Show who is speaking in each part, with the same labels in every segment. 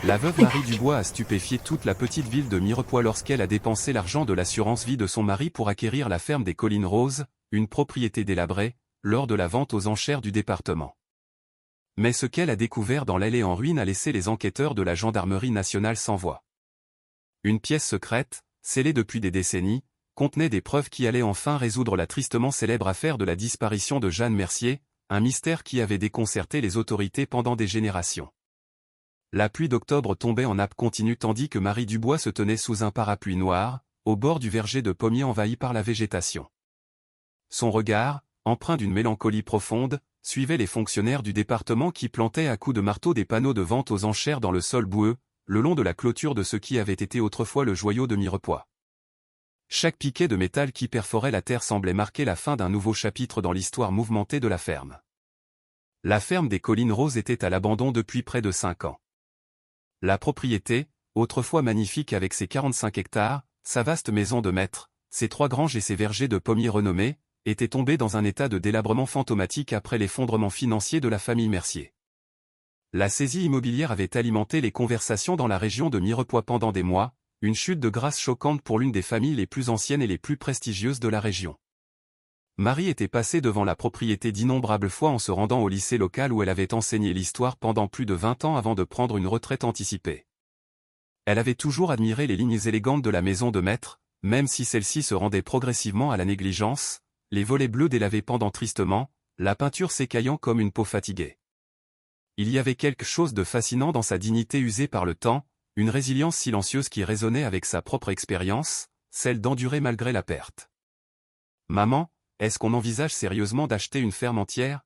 Speaker 1: La veuve Marie Dubois a stupéfié toute la petite ville de Mirepoix lorsqu'elle a dépensé l'argent de l'assurance vie de son mari pour acquérir la ferme des Collines Roses, une propriété délabrée, lors de la vente aux enchères du département. Mais ce qu'elle a découvert dans l'allée en ruine a laissé les enquêteurs de la gendarmerie nationale sans voix. Une pièce secrète, scellée depuis des décennies, contenait des preuves qui allaient enfin résoudre la tristement célèbre affaire de la disparition de Jeanne Mercier, un mystère qui avait déconcerté les autorités pendant des générations. La pluie d'octobre tombait en nappe continue tandis que Marie Dubois se tenait sous un parapluie noir, au bord du verger de pommiers envahi par la végétation. Son regard, empreint d'une mélancolie profonde, suivait les fonctionnaires du département qui plantaient à coups de marteau des panneaux de vente aux enchères dans le sol boueux, le long de la clôture de ce qui avait été autrefois le joyau de Mirepoix. Chaque piquet de métal qui perforait la terre semblait marquer la fin d'un nouveau chapitre dans l'histoire mouvementée de la ferme. La ferme des Collines Roses était à l'abandon depuis près de 5 ans. La propriété, autrefois magnifique avec ses 45 hectares, sa vaste maison de maître, ses 3 granges et ses vergers de pommiers renommés, était tombée dans un état de délabrement fantomatique après l'effondrement financier de la famille Mercier. La saisie immobilière avait alimenté les conversations dans la région de Mirepoix pendant des mois, une chute de grâce choquante pour l'une des familles les plus anciennes et les plus prestigieuses de la région. Marie était passée devant la propriété d'innombrables fois en se rendant au lycée local où elle avait enseigné l'histoire pendant plus de 20 ans avant de prendre une retraite anticipée. Elle avait toujours admiré les lignes élégantes de la maison de maître, même si celle-ci se rendait progressivement à la négligence, les volets bleus délavés pendant tristement, la peinture s'écaillant comme une peau fatiguée. Il y avait quelque chose de fascinant dans sa dignité usée par le temps, une résilience silencieuse qui résonnait avec sa propre expérience, celle d'endurer malgré la perte. « Maman, est-ce qu'on envisage sérieusement d'acheter une ferme entière ?»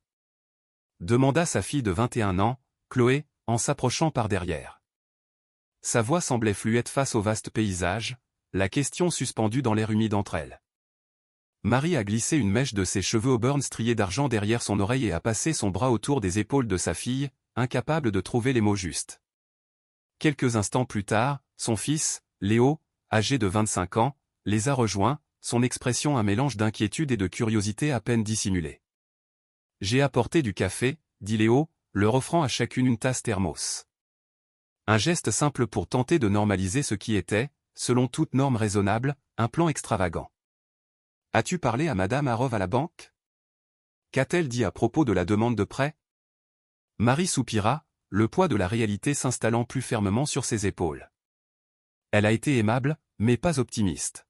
Speaker 1: demanda sa fille de 21 ans, Chloé, en s'approchant par derrière. Sa voix semblait fluette face au vaste paysage, la question suspendue dans l'air humide entre elles. Marie a glissé une mèche de ses cheveux auburn striés d'argent derrière son oreille et a passé son bras autour des épaules de sa fille, incapable de trouver les mots justes. Quelques instants plus tard, son fils, Léo, âgé de 25 ans, les a rejoints, son expression un mélange d'inquiétude et de curiosité à peine dissimulée. « J'ai apporté du café », dit Léo, leur offrant à chacune une tasse thermos. Un geste simple pour tenter de normaliser ce qui était, selon toute norme raisonnable, un plan extravagant. « As-tu parlé à Madame Harrov à la banque ? Qu'a-t-elle dit à propos de la demande de prêt ?» Marie soupira, le poids de la réalité s'installant plus fermement sur ses épaules. Elle a été aimable, mais pas optimiste.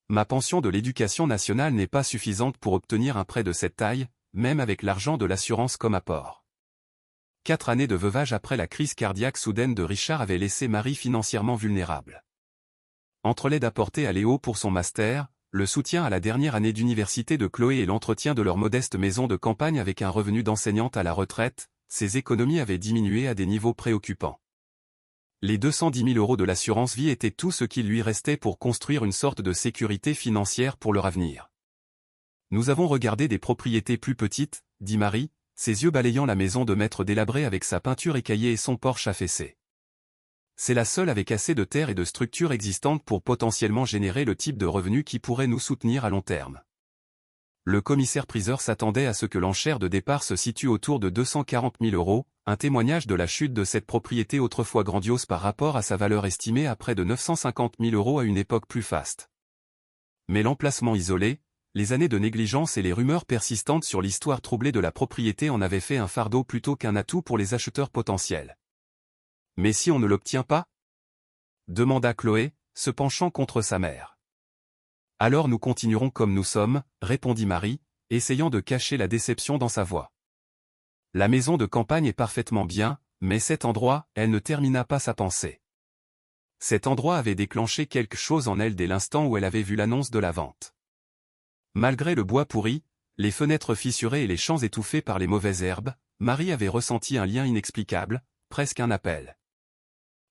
Speaker 1: Ma pension de l'éducation nationale n'est pas suffisante pour obtenir un prêt de cette taille, même avec l'argent de l'assurance comme apport. 4 années de veuvage après la crise cardiaque soudaine de Richard avaient laissé Marie financièrement vulnérable. Entre l'aide apportée à Léo pour son master, le soutien à la dernière année d'université de Chloé et l'entretien de leur modeste maison de campagne avec un revenu d'enseignante à la retraite, ses économies avaient diminué à des niveaux préoccupants. Les 210 000 € de l'assurance vie étaient tout ce qui lui restait pour construire une sorte de sécurité financière pour leur avenir. « Nous avons regardé des propriétés plus petites, » dit Marie, ses yeux balayant la maison de maître délabrée avec sa peinture écaillée et son porche affaissé. C'est la seule avec assez de terre et de structures existantes pour potentiellement générer le type de revenu qui pourrait nous soutenir à long terme. Le commissaire-priseur s'attendait à ce que l'enchère de départ se situe autour de 240 000 €, un témoignage de la chute de cette propriété autrefois grandiose par rapport à sa valeur estimée à près de 950 000 € à une époque plus faste. Mais l'emplacement isolé, les années de négligence et les rumeurs persistantes sur l'histoire troublée de la propriété en avaient fait un fardeau plutôt qu'un atout pour les acheteurs potentiels. « Mais si on ne l'obtient pas ?» demanda Chloé, se penchant contre sa mère. « Alors nous continuerons comme nous sommes, » répondit Marie, essayant de cacher la déception dans sa voix. La maison de campagne est parfaitement bien, mais cet endroit, elle ne termina pas sa pensée. Cet endroit avait déclenché quelque chose en elle dès l'instant où elle avait vu l'annonce de la vente. Malgré le bois pourri, les fenêtres fissurées et les champs étouffés par les mauvaises herbes, Marie avait ressenti un lien inexplicable, presque un appel.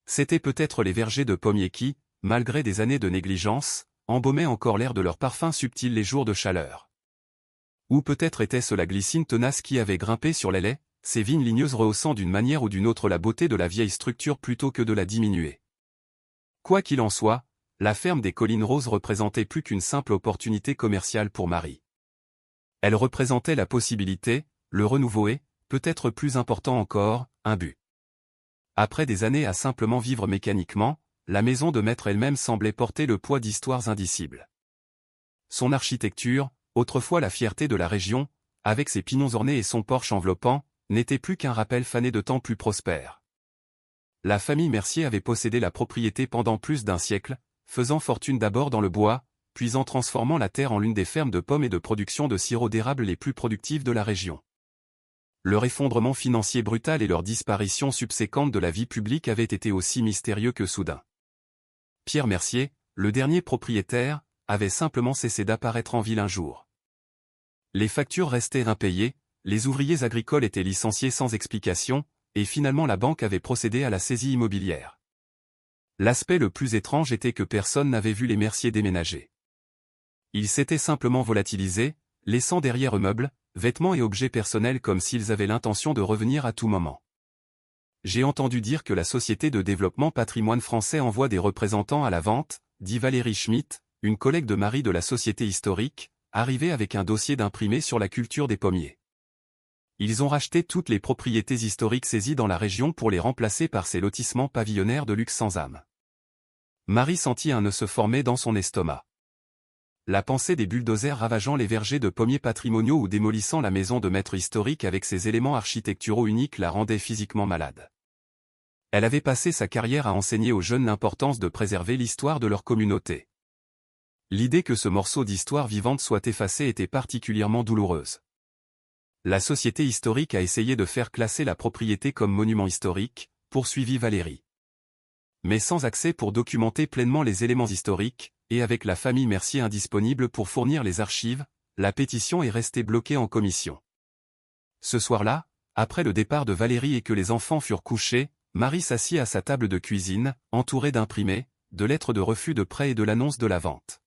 Speaker 1: C'étaient peut-être les vergers de pommiers qui, malgré des années de négligence, embaumaient encore l'air de leur parfum subtil les jours de chaleur. Ou peut-être était-ce la glycine tenace qui avait grimpé sur les lais, ces vignes ligneuses rehaussant d'une manière ou d'une autre la beauté de la vieille structure plutôt que de la diminuer. Quoi qu'il en soit, la ferme des Collines Roses représentait plus qu'une simple opportunité commerciale pour Marie. Elle représentait la possibilité, le renouveau et, peut-être plus important encore, un but. Après des années à simplement vivre mécaniquement, la maison de maître elle-même semblait porter le poids d'histoires indicibles. Son architecture, autrefois la fierté de la région, avec ses pignons ornés et son porche enveloppant, n'était plus qu'un rappel fané de temps plus prospères. La famille Mercier avait possédé la propriété pendant plus d'un siècle, faisant fortune d'abord dans le bois, puis en transformant la terre en l'une des fermes de pommes et de production de sirop d'érable les plus productives de la région. Leur effondrement financier brutal et leur disparition subséquente de la vie publique avaient été aussi mystérieux que soudains. Pierre Mercier, le dernier propriétaire, avait simplement cessé d'apparaître en ville un jour. Les factures restaient impayées, les ouvriers agricoles étaient licenciés sans explication, et finalement la banque avait procédé à la saisie immobilière. L'aspect le plus étrange était que personne n'avait vu les Mercier déménager. Ils s'étaient simplement volatilisés, laissant derrière eux meubles, vêtements et objets personnels comme s'ils avaient l'intention de revenir à tout moment. J'ai entendu dire que la Société de développement patrimoine français envoie des représentants à la vente, dit Valérie Schmitt, une collègue de Marie de la Société historique, arrivée avec un dossier d'imprimé sur la culture des pommiers. Ils ont racheté toutes les propriétés historiques saisies dans la région pour les remplacer par ces lotissements pavillonnaires de luxe sans âme. Marie sentit un nœud se former dans son estomac. La pensée des bulldozers ravageant les vergers de pommiers patrimoniaux ou démolissant la maison de maître historique avec ses éléments architecturaux uniques la rendait physiquement malade. Elle avait passé sa carrière à enseigner aux jeunes l'importance de préserver l'histoire de leur communauté. L'idée que ce morceau d'histoire vivante soit effacé était particulièrement douloureuse. La Société historique a essayé de faire classer la propriété comme monument historique, poursuivit Valérie. Mais sans accès pour documenter pleinement les éléments historiques, et avec la famille Mercier indisponible pour fournir les archives, la pétition est restée bloquée en commission. Ce soir-là, après le départ de Valérie et que les enfants furent couchés, Marie s'assit à sa table de cuisine, entourée d'imprimés, de lettres de refus de prêt et de l'annonce de la vente.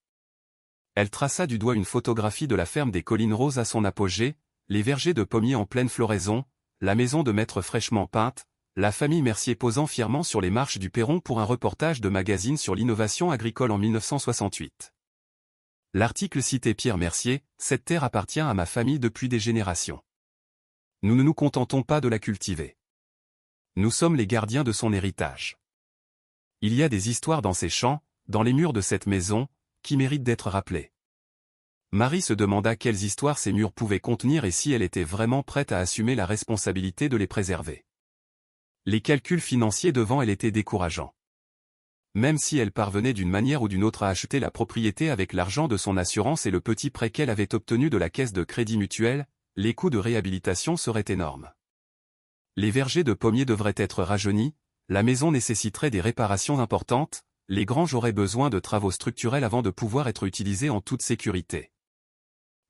Speaker 1: Elle traça du doigt une photographie de la ferme des Collines Roses à son apogée, les vergers de pommiers en pleine floraison, la maison de maître fraîchement peinte, la famille Mercier posant fièrement sur les marches du perron pour un reportage de magazine sur l'innovation agricole en 1968. L'article citait Pierre Mercier, « Cette terre appartient à ma famille depuis des générations. Nous ne nous contentons pas de la cultiver. Nous sommes les gardiens de son héritage. Il y a des histoires dans ces champs, dans les murs de cette maison, qui méritent d'être rappelées. » Marie se demanda quelles histoires ces murs pouvaient contenir et si elle était vraiment prête à assumer la responsabilité de les préserver. Les calculs financiers devant elle étaient décourageants. Même si elle parvenait d'une manière ou d'une autre à acheter la propriété avec l'argent de son assurance et le petit prêt qu'elle avait obtenu de la caisse de crédit mutuel, les coûts de réhabilitation seraient énormes. Les vergers de pommiers devraient être rajeunis, la maison nécessiterait des réparations importantes, les granges auraient besoin de travaux structurels avant de pouvoir être utilisées en toute sécurité.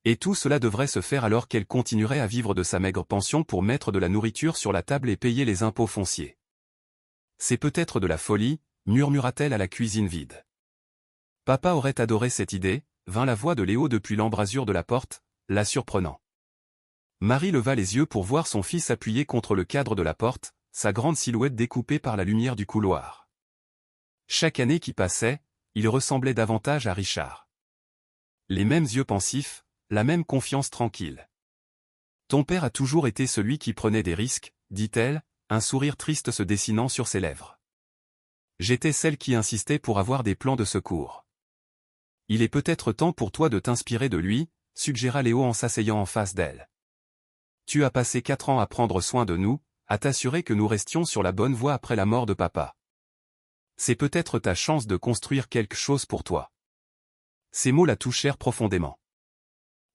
Speaker 1: Et tout cela devrait se faire alors qu'elle continuerait à vivre de sa maigre pension pour mettre de la nourriture sur la table et payer les impôts fonciers. C'est peut-être de la folie, murmura-t-elle à la cuisine vide. Papa aurait adoré cette idée, vint la voix de Léo depuis l'embrasure de la porte, la surprenant. Marie leva les yeux pour voir son fils appuyé contre le cadre de la porte, sa grande silhouette découpée par la lumière du couloir. Chaque année qui passait, il ressemblait davantage à Richard. Les mêmes yeux pensifs, la même confiance tranquille. Ton père a toujours été celui qui prenait des risques, dit-elle, un sourire triste se dessinant sur ses lèvres. J'étais celle qui insistait pour avoir des plans de secours. Il est peut-être temps pour toi de t'inspirer de lui, suggéra Léo en s'asseyant en face d'elle. Tu as passé 4 ans à prendre soin de nous, à t'assurer que nous restions sur la bonne voie après la mort de papa. C'est peut-être ta chance de construire quelque chose pour toi. Ces mots la touchèrent profondément.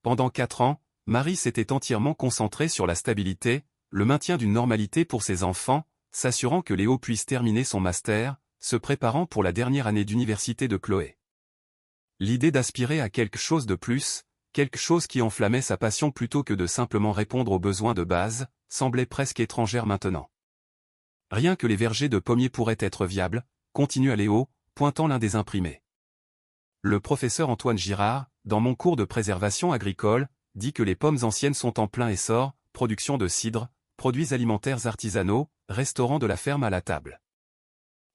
Speaker 1: Pendant 4 ans, Marie s'était entièrement concentrée sur la stabilité, le maintien d'une normalité pour ses enfants, s'assurant que Léo puisse terminer son master, se préparant pour la dernière année d'université de Chloé. L'idée d'aspirer à quelque chose de plus, quelque chose qui enflammait sa passion plutôt que de simplement répondre aux besoins de base, semblait presque étrangère maintenant. Rien que les vergers de pommiers pourraient être viables, continua Léo, pointant l'un des imprimés. Le professeur Antoine Girard, dans mon cours de préservation agricole, dit que les pommes anciennes sont en plein essor, production de cidre, produits alimentaires artisanaux, restaurant de la ferme à la table.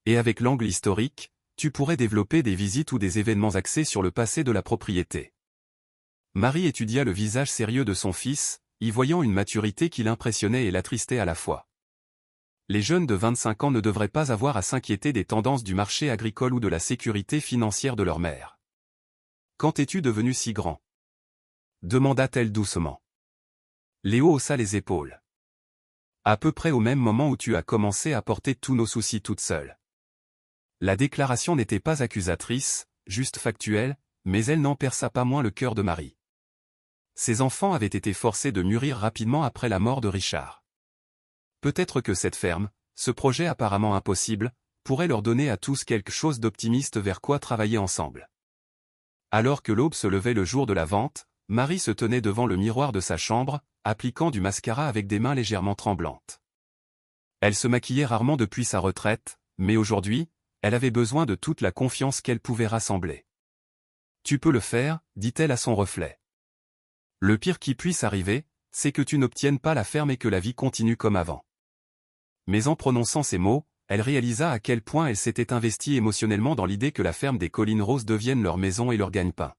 Speaker 1: Et avec l'angle historique, tu pourrais développer des visites ou des événements axés sur le passé de la propriété. Marie étudia le visage sérieux de son fils, y voyant une maturité qui l'impressionnait et l'attristait à la fois. Les jeunes de 25 ans ne devraient pas avoir à s'inquiéter des tendances du marché agricole ou de la sécurité financière de leur mère. Quand es-tu devenu si grand? Demanda-t-elle doucement. Léo haussa les épaules. À peu près au même moment où tu as commencé à porter tous nos soucis toute seule. La déclaration n'était pas accusatrice, juste factuelle, mais elle n'en perça pas moins le cœur de Marie. Ses enfants avaient été forcés de mûrir rapidement après la mort de Richard. Peut-être que cette ferme, ce projet apparemment impossible, pourrait leur donner à tous quelque chose d'optimiste vers quoi travailler ensemble. Alors que l'aube se levait le jour de la vente, Marie se tenait devant le miroir de sa chambre, appliquant du mascara avec des mains légèrement tremblantes. Elle se maquillait rarement depuis sa retraite, mais aujourd'hui, elle avait besoin de toute la confiance qu'elle pouvait rassembler. « Tu peux le faire », dit-elle à son reflet. « Le pire qui puisse arriver, c'est que tu n'obtiennes pas la ferme et que la vie continue comme avant. » Mais en prononçant ces mots, elle réalisa à quel point elle s'était investie émotionnellement dans l'idée que la ferme des Collines Roses devienne leur maison et leur gagne-pain.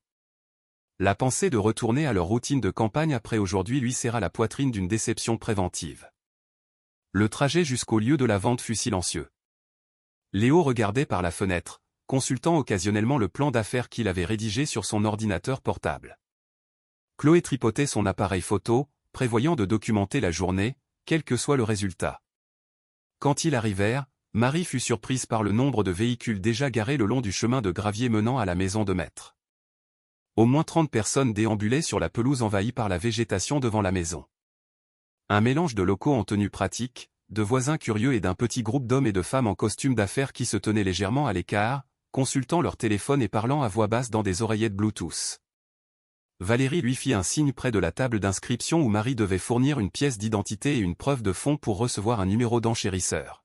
Speaker 1: La pensée de retourner à leur routine de campagne après aujourd'hui lui serra la poitrine d'une déception préventive. Le trajet jusqu'au lieu de la vente fut silencieux. Léo regardait par la fenêtre, consultant occasionnellement le plan d'affaires qu'il avait rédigé sur son ordinateur portable. Chloé tripotait son appareil photo, prévoyant de documenter la journée, quel que soit le résultat. Quand ils arrivèrent, Marie fut surprise par le nombre de véhicules déjà garés le long du chemin de gravier menant à la maison de maître. Au moins 30 personnes déambulaient sur la pelouse envahie par la végétation devant la maison. Un mélange de locaux en tenue pratique, de voisins curieux et d'un petit groupe d'hommes et de femmes en costume d'affaires qui se tenaient légèrement à l'écart, consultant leur téléphone et parlant à voix basse dans des oreillettes Bluetooth. Valérie lui fit un signe près de la table d'inscription où Marie devait fournir une pièce d'identité et une preuve de fonds pour recevoir un numéro d'enchérisseur.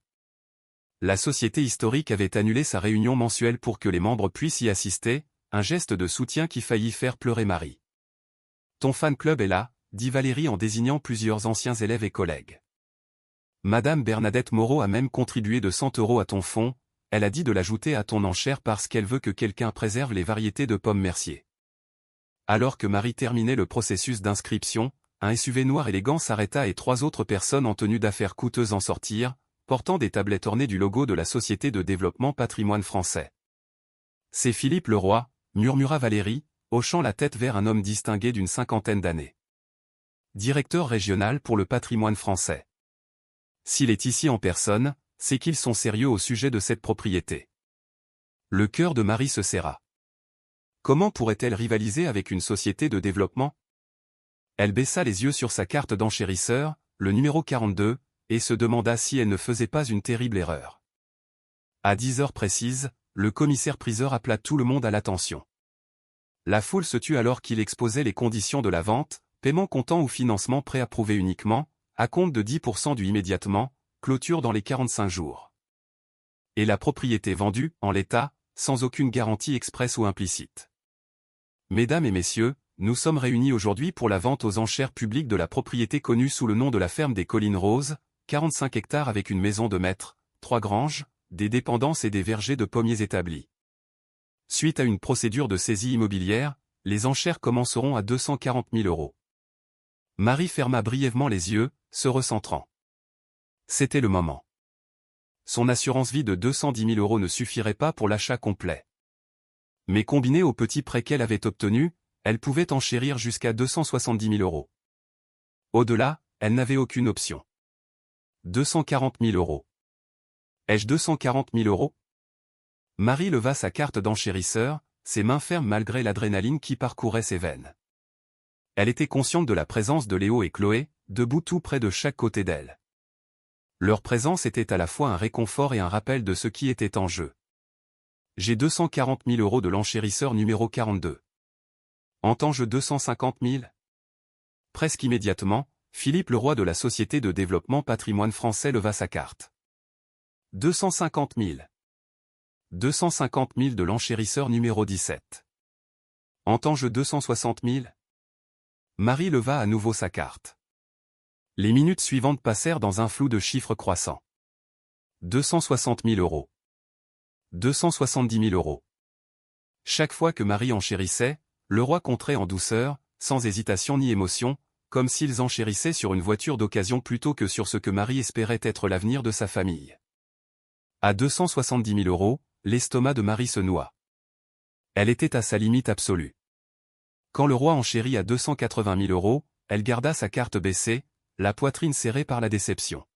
Speaker 1: La société historique avait annulé sa réunion mensuelle pour que les membres puissent y assister, un geste de soutien qui faillit faire pleurer Marie. « Ton fan club est là », dit Valérie en désignant plusieurs anciens élèves et collègues. Madame Bernadette Moreau a même contribué de 100 € à ton fonds, elle a dit de l'ajouter à ton enchère parce qu'elle veut que quelqu'un préserve les variétés de pommes Mercier. Alors que Marie terminait le processus d'inscription, un SUV noir élégant s'arrêta et 3 autres personnes en tenue d'affaires coûteuses en sortirent, portant des tablettes ornées du logo de la Société de développement patrimoine français. « C'est Philippe Leroy », murmura Valérie, hochant la tête vers un homme distingué d'une 50aine d'années. « Directeur régional pour le patrimoine français. S'il est ici en personne, c'est qu'ils sont sérieux au sujet de cette propriété. » Le cœur de Marie se serra. Comment pourrait-elle rivaliser avec une société de développement? Elle baissa les yeux sur sa carte d'enchérisseur, le numéro 42, et se demanda si elle ne faisait pas une terrible erreur. À 10 heures précises, le commissaire-priseur appela tout le monde à l'attention. La foule se tut alors qu'il exposait les conditions de la vente, paiement comptant ou financement préapprouvé uniquement, à compte de 10% du immédiatement, clôture dans les 45 jours. Et la propriété vendue, en l'état, sans aucune garantie expresse ou implicite. Mesdames et messieurs, nous sommes réunis aujourd'hui pour la vente aux enchères publiques de la propriété connue sous le nom de la ferme des Collines Roses, 45 hectares avec une maison de maître, 3 granges, des dépendances et des vergers de pommiers établis. Suite à une procédure de saisie immobilière, les enchères commenceront à 240 000 €. Marie ferma brièvement les yeux, se recentrant. C'était le moment. Son assurance vie de 210 000 € ne suffirait pas pour l'achat complet. Mais combinée au petit prêt qu'elle avait obtenu, elle pouvait enchérir jusqu'à 270 000 €. Au-delà, elle n'avait aucune option. 240 000 €. Ai-je 240 000 €? Marie leva sa carte d'enchérisseur, ses mains fermes malgré l'adrénaline qui parcourait ses veines. Elle était consciente de la présence de Léo et Chloé, debout tout près de chaque côté d'elle. Leur présence était à la fois un réconfort et un rappel de ce qui était en jeu. J'ai 240 000 € de l'enchérisseur numéro 42. Entends-je 250 000? Presque immédiatement, Philippe Leroy de la Société de développement patrimoine français leva sa carte. 250 000. 250 000 de l'enchérisseur numéro 17. Entends-je 260 000? Marie leva à nouveau sa carte. Les minutes suivantes passèrent dans un flou de chiffres croissants. 260 000 €. 270 000 €. Chaque fois que Marie enchérissait, Leroy compterait en douceur, sans hésitation ni émotion, comme s'ils enchérissaient sur une voiture d'occasion plutôt que sur ce que Marie espérait être l'avenir de sa famille. À 270 000 euros, l'estomac de Marie se noie. Elle était à sa limite absolue. Quand le roi enchérit à 280 000 euros, elle garda sa carte baissée, la poitrine serrée par la déception.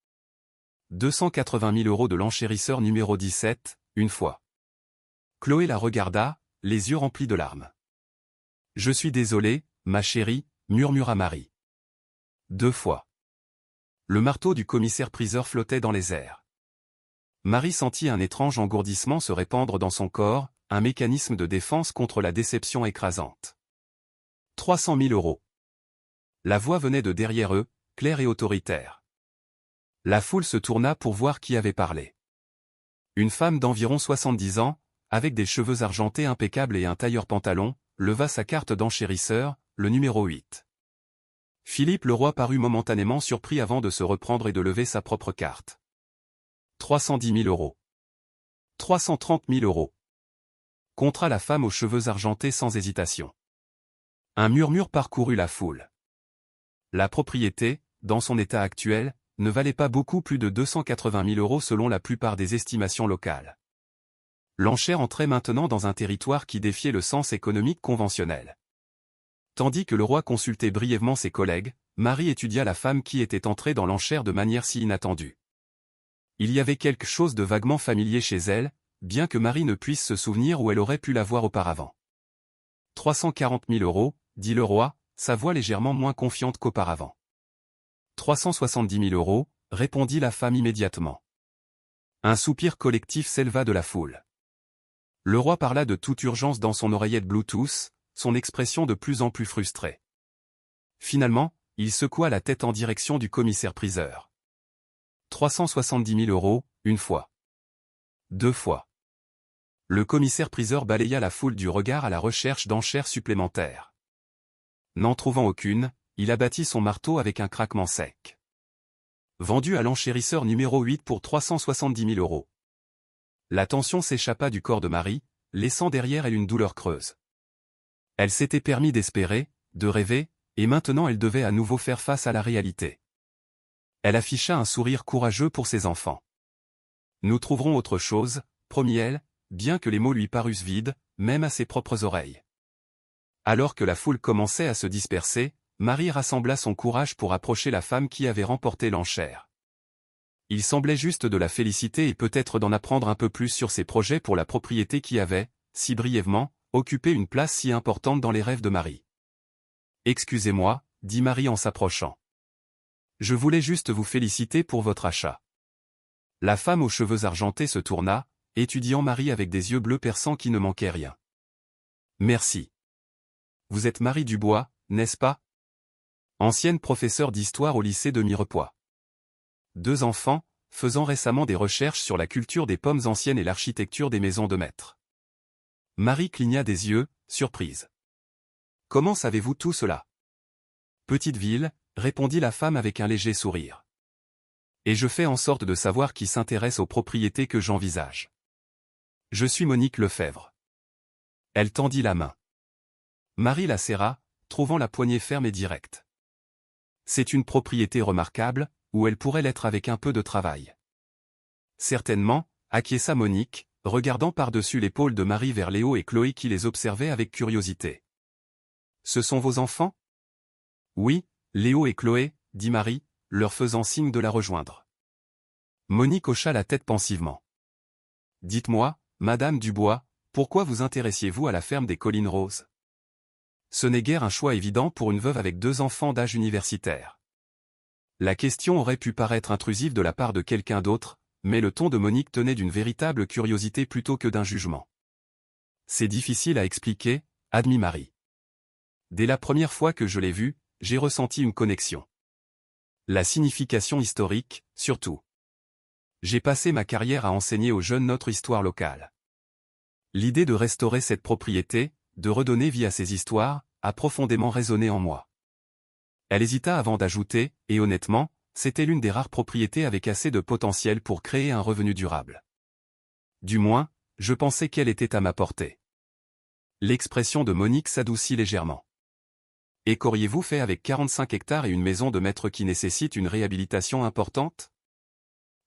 Speaker 1: 280 000 euros de l'enchérisseur numéro 17, une fois. Chloé la regarda, les yeux remplis de larmes. « Je suis désolée, ma chérie », murmura Marie. 2 fois. Le marteau du commissaire-priseur flottait dans les airs. Marie sentit un étrange engourdissement se répandre dans son corps, un mécanisme de défense contre la déception écrasante. 300 000 euros. La voix venait de derrière eux, claire et autoritaire. La foule se tourna pour voir qui avait parlé. Une femme d'environ 70 ans, avec des cheveux argentés impeccables et un tailleur-pantalon, leva sa carte d'enchérisseur, le numéro 8. Philippe le roi parut momentanément surpris avant de se reprendre et de lever sa propre carte. 310 000 euros. 330 000 euros. Contra la femme aux cheveux argentés sans hésitation. Un murmure parcourut la foule. La propriété, dans son état actuel, ne valait pas beaucoup plus de 280 000 euros selon la plupart des estimations locales. L'enchère entrait maintenant dans un territoire qui défiait le sens économique conventionnel. Tandis que le roi consultait brièvement ses collègues, Marie étudia la femme qui était entrée dans l'enchère de manière si inattendue. Il y avait quelque chose de vaguement familier chez elle, bien que Marie ne puisse se souvenir où elle aurait pu la voir auparavant. 340 000 euros, dit le roi, sa voix légèrement moins confiante qu'auparavant. 370 000 euros, répondit la femme immédiatement. Un soupir collectif s'éleva de la foule. Le roi parla de toute urgence dans son oreillette Bluetooth, son expression de plus en plus frustrée. Finalement, il secoua la tête en direction du commissaire-priseur. 370 000 euros, une fois. 2 fois. Le commissaire-priseur balaya la foule du regard à la recherche d'enchères supplémentaires. N'en trouvant aucune, il abattit son marteau avec un craquement sec. Vendu à l'enchérisseur numéro 8 pour 370 000 euros. La tension s'échappa du corps de Marie, laissant derrière elle une douleur creuse. Elle s'était permis d'espérer, de rêver, et maintenant elle devait à nouveau faire face à la réalité. Elle afficha un sourire courageux pour ses enfants. « Nous trouverons autre chose », promit-elle, bien que les mots lui parussent vides, même à ses propres oreilles. Alors que la foule commençait à se disperser, Marie rassembla son courage pour approcher la femme qui avait remporté l'enchère. Il semblait juste de la féliciter et peut-être d'en apprendre un peu plus sur ses projets pour la propriété qui avait, si brièvement, occupé une place si importante dans les rêves de Marie. « Excusez-moi, » dit Marie en s'approchant. « Je voulais juste vous féliciter pour votre achat. » La femme aux cheveux argentés se tourna, étudiant Marie avec des yeux bleus perçants qui ne manquaient rien. « Merci. Vous êtes Marie Dubois, n'est-ce pas ? Ancienne professeure d'histoire au lycée de Mirepoix. 2 enfants, faisant récemment des recherches sur la culture des pommes anciennes et l'architecture des maisons de maître. » Marie cligna des yeux, surprise. « Comment savez-vous tout cela ? » Petite ville, répondit la femme avec un léger sourire. « Et je fais en sorte de savoir qui s'intéresse aux propriétés que j'envisage. Je suis Monique Lefebvre. » Elle tendit la main. Marie la serra, trouvant la poignée ferme et directe. « C'est une propriété remarquable, où elle pourrait l'être avec un peu de travail. » Certainement, acquiesça Monique, regardant par-dessus l'épaule de Marie vers Léo et Chloé qui les observaient avec curiosité. « Ce sont vos enfants ? » « Oui, Léo et Chloé, » dit Marie, leur faisant signe de la rejoindre. Monique hocha la tête pensivement. « Dites-moi, Madame Dubois, pourquoi vous intéressiez-vous à la ferme des Collines Roses ? Ce n'est guère un choix évident pour une veuve avec 2 enfants d'âge universitaire. » La question aurait pu paraître intrusive de la part de quelqu'un d'autre, mais le ton de Monique tenait d'une véritable curiosité plutôt que d'un jugement. « C'est difficile à expliquer, » admit Marie. « Dès la première fois que je l'ai vue, j'ai ressenti une connexion. La signification historique, surtout. J'ai passé ma carrière à enseigner aux jeunes notre histoire locale. L'idée de restaurer cette propriété, de redonner vie à ces histoires, a profondément résonné en moi. » Elle hésita avant d'ajouter, et honnêtement, c'était l'une des rares propriétés avec assez de potentiel pour créer un revenu durable. Du moins, je pensais qu'elle était à ma portée. L'expression de Monique s'adoucit légèrement. Et qu'auriez-vous fait avec 45 hectares et une maison de maître qui nécessite une réhabilitation importante?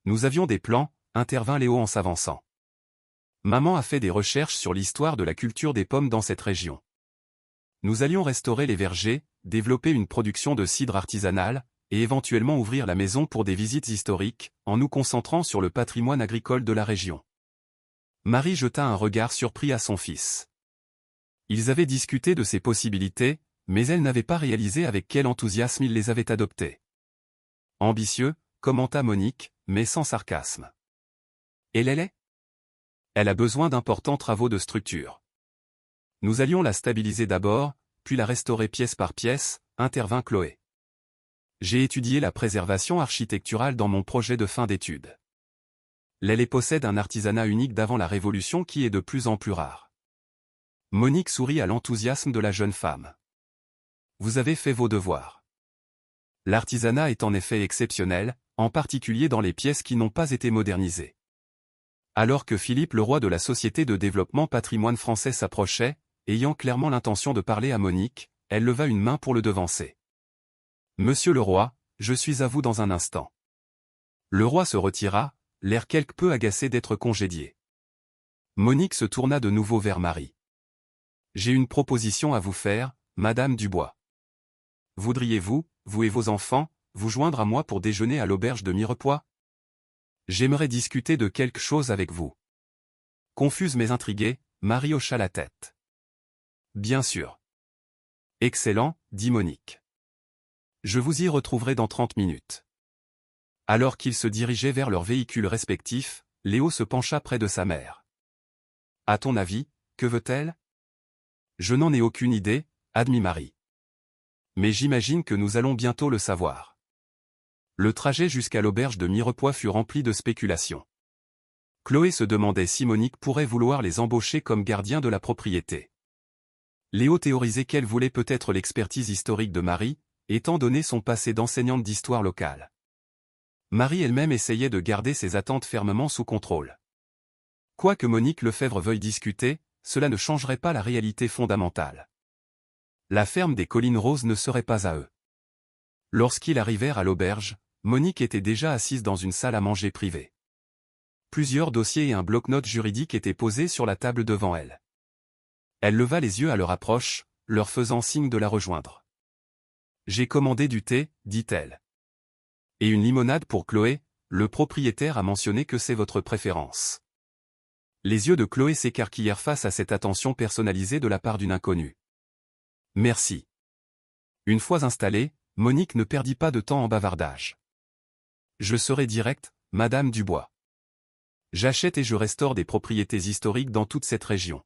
Speaker 1: Nous avions des plans, intervint Léo en s'avançant. Maman a fait des recherches sur l'histoire de la culture des pommes dans cette région. Nous allions restaurer les vergers, développer une production de cidre artisanale, et éventuellement ouvrir la maison pour des visites historiques, en nous concentrant sur le patrimoine agricole de la région. Marie jeta un regard surpris à son fils. Ils avaient discuté de ces possibilités, mais elle n'avait pas réalisé avec quel enthousiasme ils les avaient adoptées. Ambitieux, commenta Monique, mais sans sarcasme. Et l'est? Elle a besoin d'importants travaux de structure. Nous allions la stabiliser d'abord, puis la restaurer pièce par pièce, intervint Chloé. J'ai étudié la préservation architecturale dans mon projet de fin d'études. L'Elle possède un artisanat unique d'avant la Révolution qui est de plus en plus rare. Monique sourit à l'enthousiasme de la jeune femme. Vous avez fait vos devoirs. L'artisanat est en effet exceptionnel, en particulier dans les pièces qui n'ont pas été modernisées. Alors que Philippe Leroy de la Société de développement patrimoine français s'approchait, ayant clairement l'intention de parler à Monique, elle leva une main pour le devancer. Monsieur Leroy, je suis à vous dans un instant. Leroy se retira, l'air quelque peu agacé d'être congédié. Monique se tourna de nouveau vers Marie. J'ai une proposition à vous faire, Madame Dubois. Voudriez-vous, vous et vos enfants, vous joindre à moi pour déjeuner à l'auberge de Mirepoix? J'aimerais discuter de quelque chose avec vous. Confuse mais intriguée, Marie hocha la tête. Bien sûr. Excellent, dit Monique. Je vous y retrouverai dans 30 minutes. Alors qu'ils se dirigeaient vers leurs véhicules respectifs, Léo se pencha près de sa mère. À ton avis, que veut-elle? Je n'en ai aucune idée, admit Marie. Mais j'imagine que nous allons bientôt le savoir. Le trajet jusqu'à l'auberge de Mirepoix fut rempli de spéculations. Chloé se demandait si Monique pourrait vouloir les embaucher comme gardiens de la propriété. Léo théorisait qu'elle voulait peut-être l'expertise historique de Marie, étant donné son passé d'enseignante d'histoire locale. Marie elle-même essayait de garder ses attentes fermement sous contrôle. Quoique Monique Lefebvre veuille discuter, cela ne changerait pas la réalité fondamentale. La ferme des Collines Roses ne serait pas à eux. Lorsqu'ils arrivèrent à l'auberge, Monique était déjà assise dans une salle à manger privée. Plusieurs dossiers et un bloc-notes juridique étaient posés sur la table devant elle. Elle leva les yeux à leur approche, leur faisant signe de la rejoindre. « J'ai commandé du thé, dit-elle. Et une limonade pour Chloé, le propriétaire a mentionné que c'est votre préférence. » Les yeux de Chloé s'écarquillèrent face à cette attention personnalisée de la part d'une inconnue. « Merci. » Une fois installée, Monique ne perdit pas de temps en bavardage. « Je serai directe, Madame Dubois. J'achète et je restaure des propriétés historiques dans toute cette région.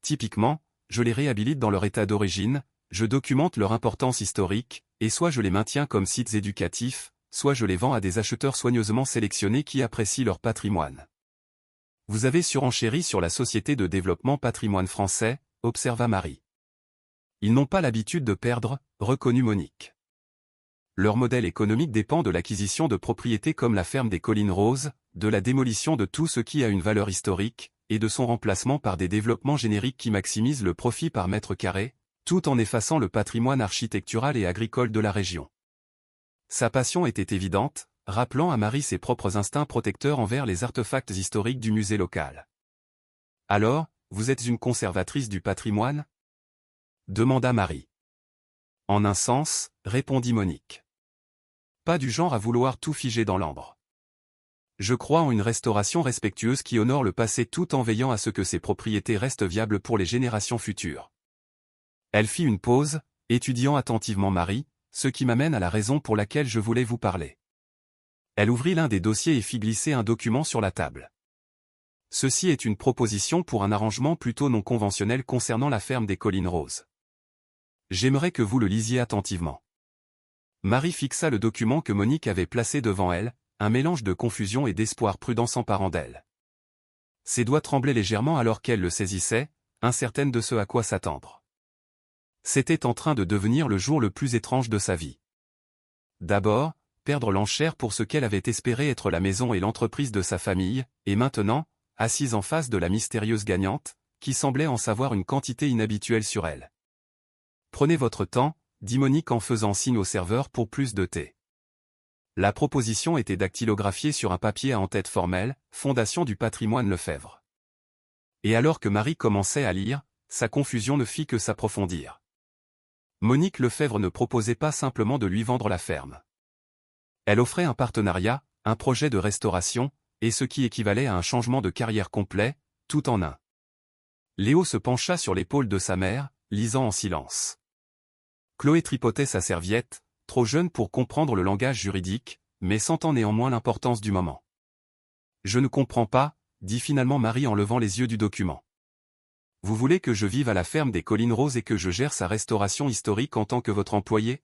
Speaker 1: Typiquement, je les réhabilite dans leur état d'origine, je documente leur importance historique, et soit je les maintiens comme sites éducatifs, soit je les vends à des acheteurs soigneusement sélectionnés qui apprécient leur patrimoine. Vous avez surenchéri sur la Société de développement patrimoine français, observa Marie. Ils n'ont pas l'habitude de perdre, reconnut Monique. Leur modèle économique dépend de l'acquisition de propriétés comme la ferme des Collines Roses, de la démolition de tout ce qui a une valeur historique, et de son remplacement par des développements génériques qui maximisent le profit par mètre carré, tout en effaçant le patrimoine architectural et agricole de la région. Sa passion était évidente, rappelant à Marie ses propres instincts protecteurs envers les artefacts historiques du musée local. « Alors, vous êtes une conservatrice du patrimoine ?» demanda Marie. « En un sens, » répondit Monique. « Pas du genre à vouloir tout figer dans l'ambre. Je crois en une restauration respectueuse qui honore le passé tout en veillant à ce que ses propriétés restent viables pour les générations futures. » Elle fit une pause, étudiant attentivement Marie, ce qui m'amène à la raison pour laquelle je voulais vous parler. Elle ouvrit l'un des dossiers et fit glisser un document sur la table. Ceci est une proposition pour un arrangement plutôt non conventionnel concernant la ferme des Collines Roses. J'aimerais que vous le lisiez attentivement. Marie fixa le document que Monique avait placé devant elle, un mélange de confusion et d'espoir prudent s'emparant d'elle. Ses doigts tremblaient légèrement alors qu'elle le saisissait, incertaine de ce à quoi s'attendre. C'était en train de devenir le jour le plus étrange de sa vie. D'abord, perdre l'enchère pour ce qu'elle avait espéré être la maison et l'entreprise de sa famille, et maintenant, assise en face de la mystérieuse gagnante, qui semblait en savoir une quantité inhabituelle sur elle. Prenez votre temps, dit Monique en faisant signe au serveur pour plus de thé. La proposition était dactylographiée sur un papier à en-tête formelle, Fondation du patrimoine Lefebvre. Et alors que Marie commençait à lire, sa confusion ne fit que s'approfondir. Monique Lefebvre ne proposait pas simplement de lui vendre la ferme. Elle offrait un partenariat, un projet de restauration, et ce qui équivalait à un changement de carrière complet, tout en un. Léo se pencha sur l'épaule de sa mère, lisant en silence. Chloé tripotait sa serviette, trop jeune pour comprendre le langage juridique, mais sentant néanmoins l'importance du moment. « Je ne comprends pas », dit finalement Marie en levant les yeux du document. « Vous voulez que je vive à la ferme des Collines Roses et que je gère sa restauration historique en tant que votre employé ?»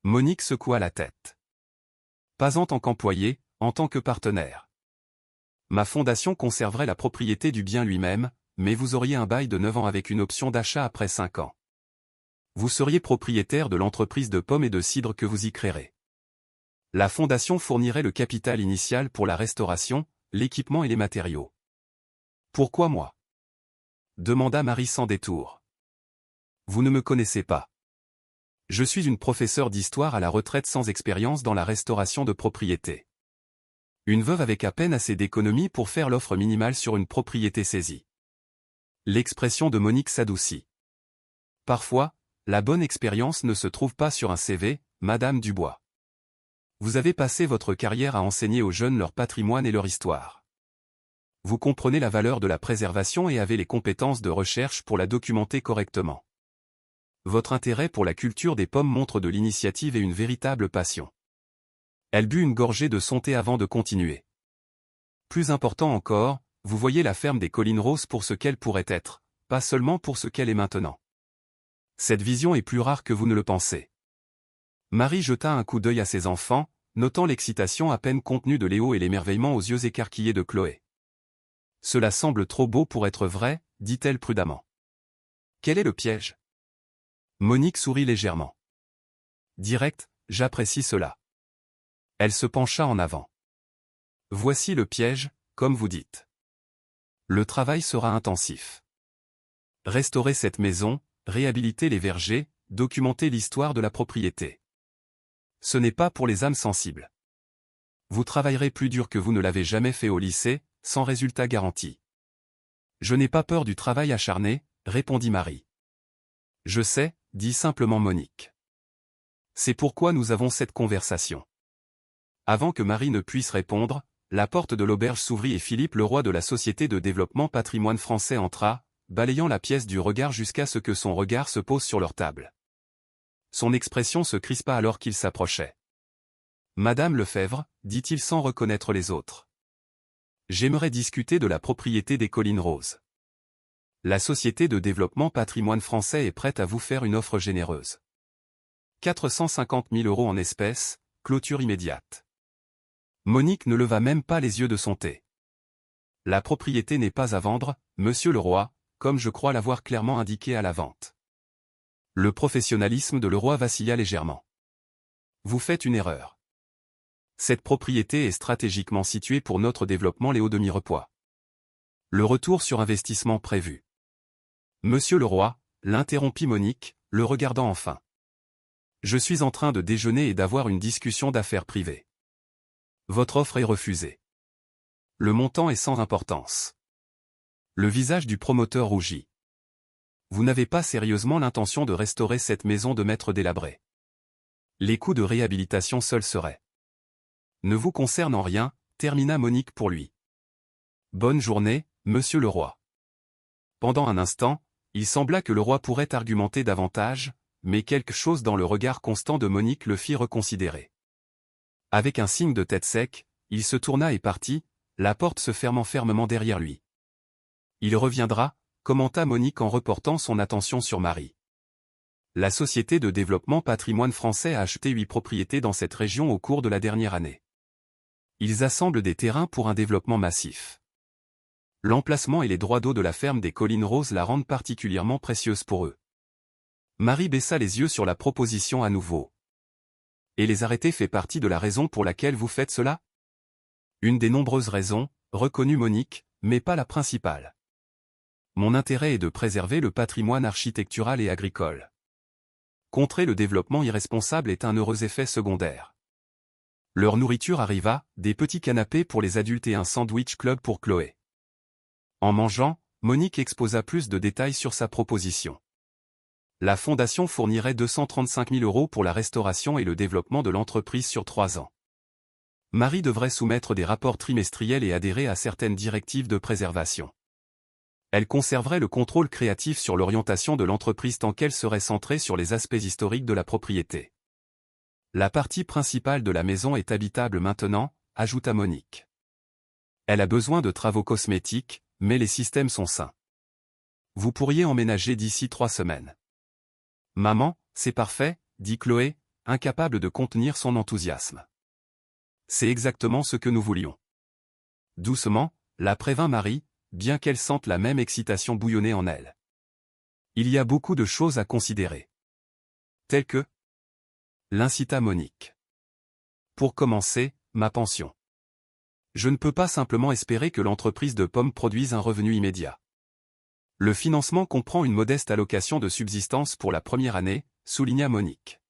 Speaker 1: Monique secoua la tête. « Pas en tant qu'employé, en tant que partenaire. Ma fondation conserverait la propriété du bien lui-même, mais vous auriez un bail de 9 ans avec une option d'achat après 5 ans. Vous seriez propriétaire de l'entreprise de pommes et de cidre que vous y créerez. La fondation fournirait le capital initial pour la restauration, l'équipement et les matériaux. »« Pourquoi moi ?» demanda Marie sans détour. « Vous ne me connaissez pas. Je suis une professeure d'histoire à la retraite sans expérience dans la restauration de propriétés. Une veuve avec à peine assez d'économies pour faire l'offre minimale sur une propriété saisie. » L'expression de Monique s'adoucit. « Parfois, la bonne expérience ne se trouve pas sur un CV, Madame Dubois. Vous avez passé votre carrière à enseigner aux jeunes leur patrimoine et leur histoire. Vous comprenez la valeur de la préservation et avez les compétences de recherche pour la documenter correctement. Votre intérêt pour la culture des pommes montre de l'initiative et une véritable passion. » Elle but une gorgée de son thé avant de continuer. « Plus important encore, vous voyez la ferme des Collines Roses pour ce qu'elle pourrait être, pas seulement pour ce qu'elle est maintenant. Cette vision est plus rare que vous ne le pensez. » Marie jeta un coup d'œil à ses enfants, notant l'excitation à peine contenue de Léo et l'émerveillement aux yeux écarquillés de Chloé. « Cela semble trop beau pour être vrai, dit-elle prudemment. Quel est le piège ? » Monique sourit légèrement. « Direct, j'apprécie cela. » Elle se pencha en avant. « Voici le piège, comme vous dites. Le travail sera intensif. Restaurer cette maison, réhabiliter les vergers, documenter l'histoire de la propriété. Ce n'est pas pour les âmes sensibles. Vous travaillerez plus dur que vous ne l'avez jamais fait au lycée, sans résultat garanti. »« Je n'ai pas peur du travail acharné, » répondit Marie. « Je sais, » dit simplement Monique. « C'est pourquoi nous avons cette conversation. » Avant que Marie ne puisse répondre, la porte de l'auberge s'ouvrit et Philippe Leroy de la Société de développement patrimoine français entra, balayant la pièce du regard jusqu'à ce que son regard se pose sur leur table. Son expression se crispa alors qu'il s'approchait. « Madame Lefebvre, dit-il sans reconnaître les autres. J'aimerais discuter de la propriété des Collines Roses. La Société de développement patrimoine français est prête à vous faire une offre généreuse. 450 000 € en espèces, clôture immédiate. » Monique ne leva même pas les yeux de son thé. « La propriété n'est pas à vendre, monsieur Leroy, comme je crois l'avoir clairement indiqué à la vente. » Le professionnalisme de Leroy vacilla légèrement. « Vous faites une erreur. Cette propriété est stratégiquement située pour notre développement Léo de Mirepoix. Le retour sur investissement prévu. » Monsieur Leroy, l'interrompit Monique, le regardant enfin. « Je suis en train de déjeuner et d'avoir une discussion d'affaires privées. Votre offre est refusée. Le montant est sans importance. » Le visage du promoteur rougit. « Vous n'avez pas sérieusement l'intention de restaurer cette maison de maître délabrée. Les coûts de réhabilitation seuls seraient. Ne vous concerne en rien, » termina Monique pour lui. « Bonne journée, monsieur Leroy. » Pendant un instant, il sembla que Leroy pourrait argumenter davantage, mais quelque chose dans le regard constant de Monique le fit reconsidérer. Avec un signe de tête sec, il se tourna et partit, la porte se fermant fermement derrière lui. « Il reviendra », commenta Monique en reportant son attention sur Marie. La Société de développement patrimoine français a acheté 8 propriétés dans cette région au cours de la dernière année. Ils assemblent des terrains pour un développement massif. L'emplacement et les droits d'eau de la ferme des Collines Roses la rendent particulièrement précieuse pour eux. Marie baissa les yeux sur la proposition à nouveau. « Et les arrêter fait partie de la raison pour laquelle vous faites cela ? » Une des nombreuses raisons, reconnut Monique, mais pas la principale. Mon intérêt est de préserver le patrimoine architectural et agricole. Contrer le développement irresponsable est un heureux effet secondaire. Leur nourriture arriva, des petits canapés pour les adultes et un sandwich club pour Chloé. En mangeant, Monique exposa plus de détails sur sa proposition. La fondation fournirait 235 000 € pour la restauration et le développement de l'entreprise sur 3 ans. Marie devrait soumettre des rapports trimestriels et adhérer à certaines directives de préservation. Elle conserverait le contrôle créatif sur l'orientation de l'entreprise tant qu'elle serait centrée sur les aspects historiques de la propriété. La partie principale de la maison est habitable maintenant, ajouta Monique. Elle a besoin de travaux cosmétiques, mais les systèmes sont sains. Vous pourriez emménager d'ici 3 semaines. Maman, c'est parfait, dit Chloé, incapable de contenir son enthousiasme. C'est exactement ce que nous voulions. Doucement, la prévint Marie, bien qu'elle sente la même excitation bouillonner en elle. Il y a beaucoup de choses à considérer. Telles que... L'incita Monique. Pour commencer, ma pension. Je ne peux pas simplement espérer que l'entreprise de pommes produise un revenu immédiat. Le financement comprend une modeste allocation de subsistance pour la première année, souligna Monique.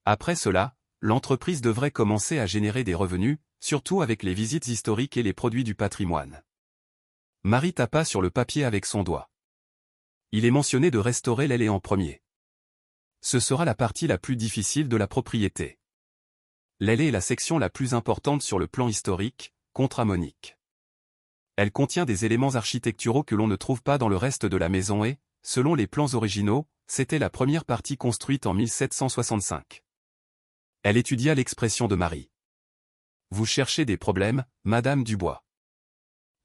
Speaker 1: Après cela, l'entreprise devrait commencer à générer des revenus, surtout avec les visites historiques et les produits du patrimoine. Marie tapa sur le papier avec son doigt. Il est mentionné de restaurer l'aile en premier. Ce sera la partie la plus difficile de la propriété. L'aile est la section la plus importante sur le plan historique, contra Monique. Elle contient des éléments architecturaux que l'on ne trouve pas dans le reste de la maison et, selon les plans originaux, c'était la première partie construite en 1765. Elle étudia l'expression de Marie. Vous cherchez des problèmes, Madame Dubois.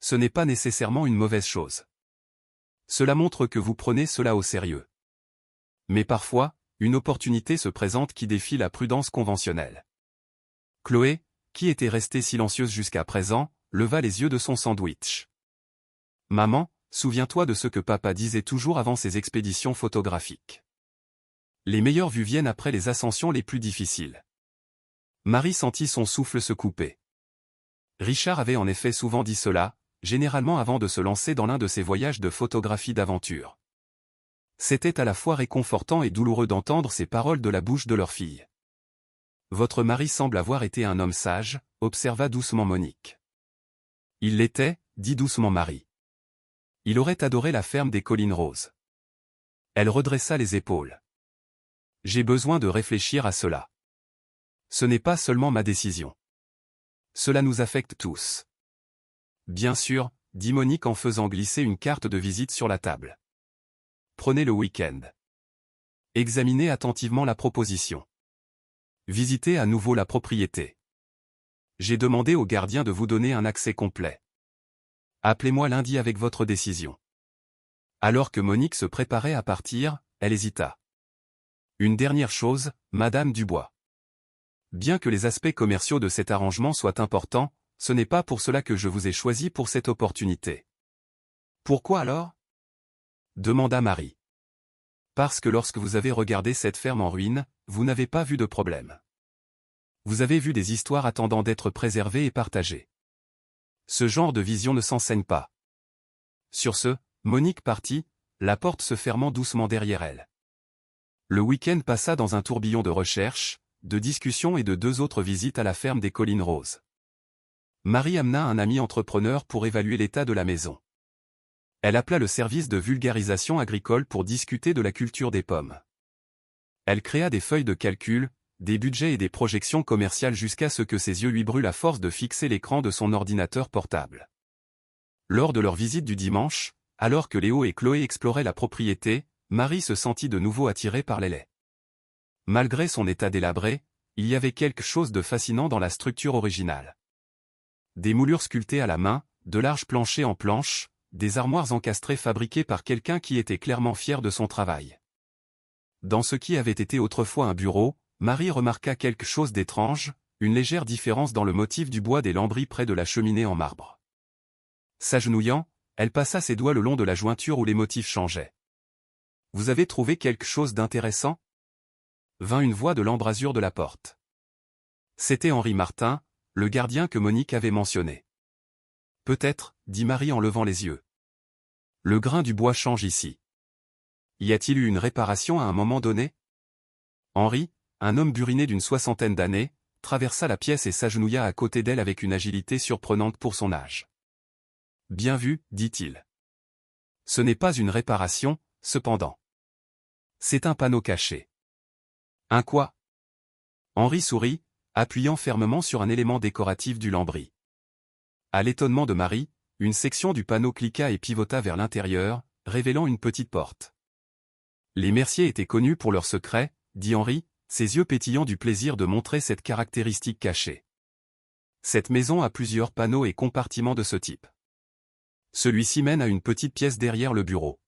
Speaker 1: Ce n'est pas nécessairement une mauvaise chose. Cela montre que vous prenez cela au sérieux. Mais parfois, une opportunité se présente qui défie la prudence conventionnelle. Chloé, qui était restée silencieuse jusqu'à présent, leva les yeux de son sandwich. Maman, souviens-toi de ce que papa disait toujours avant ses expéditions photographiques. Les meilleures vues viennent après les ascensions les plus difficiles. Marie sentit son souffle se couper. Richard avait en effet souvent dit cela, généralement avant de se lancer dans l'un de ses voyages de photographie d'aventure. C'était à la fois réconfortant et douloureux d'entendre ces paroles de la bouche de leur fille. Votre mari semble avoir été un homme sage, observa doucement Monique. Il l'était, dit doucement Marie. Il aurait adoré la ferme des Collines Roses. Elle redressa les épaules. J'ai besoin de réfléchir à cela. Ce n'est pas seulement ma décision. Cela nous affecte tous. Bien sûr, dit Monique en faisant glisser une carte de visite sur la table. Prenez le week-end. Examinez attentivement la proposition. Visitez à nouveau la propriété. J'ai demandé au gardien de vous donner un accès complet. Appelez-moi lundi avec votre décision. Alors que Monique se préparait à partir, elle hésita. Une dernière chose, Madame Dubois. Bien que les aspects commerciaux de cet arrangement soient importants, ce n'est pas pour cela que je vous ai choisi pour cette opportunité. Pourquoi alors? Demanda Marie. Parce que lorsque vous avez regardé cette ferme en ruine, vous n'avez pas vu de problème. Vous avez vu des histoires attendant d'être préservées et partagées. Ce genre de vision ne s'enseigne pas. Sur ce, Monique partit, la porte se fermant doucement derrière elle. Le week-end passa dans un tourbillon de recherches, de discussions et de 2 autres visites à la ferme des Collines Roses. Marie amena un ami entrepreneur pour évaluer l'état de la maison. Elle appela le service de vulgarisation agricole pour discuter de la culture des pommes. Elle créa des feuilles de calcul, des budgets et des projections commerciales jusqu'à ce que ses yeux lui brûlent à force de fixer l'écran de son ordinateur portable. Lors de leur visite du dimanche, alors que Léo et Chloé exploraient la propriété, Marie se sentit de nouveau attirée par les laits. Malgré son état délabré, il y avait quelque chose de fascinant dans la structure originale. Des moulures sculptées à la main, de larges planchers en planche, des armoires encastrées fabriquées par quelqu'un qui était clairement fier de son travail. Dans ce qui avait été autrefois un bureau, Marie remarqua quelque chose d'étrange, une légère différence dans le motif du bois des lambris près de la cheminée en marbre. S'agenouillant, elle passa ses doigts le long de la jointure où les motifs changeaient. « Vous avez trouvé quelque chose d'intéressant » vint une voix de l'embrasure de la porte. C'était Henri Martin, le gardien que Monique avait mentionné. « Peut-être, » dit Marie en levant les yeux. « Le grain du bois change ici. Y a-t-il eu une réparation à un moment donné » Henri, un homme buriné d'une soixantaine d'années, traversa la pièce et s'agenouilla à côté d'elle avec une agilité surprenante pour son âge. « Bien vu, dit-il. Ce n'est pas une réparation, cependant. C'est un panneau caché. » « Un quoi ?» Henri sourit, appuyant fermement sur un élément décoratif du lambris. À l'étonnement de Marie, une section du panneau cliqua et pivota vers l'intérieur, révélant une petite porte. Les Mercier étaient connus pour leurs secrets, dit Henri, ses yeux pétillant du plaisir de montrer cette caractéristique cachée. Cette maison a plusieurs panneaux et compartiments de ce type. Celui-ci mène à une petite pièce derrière le bureau.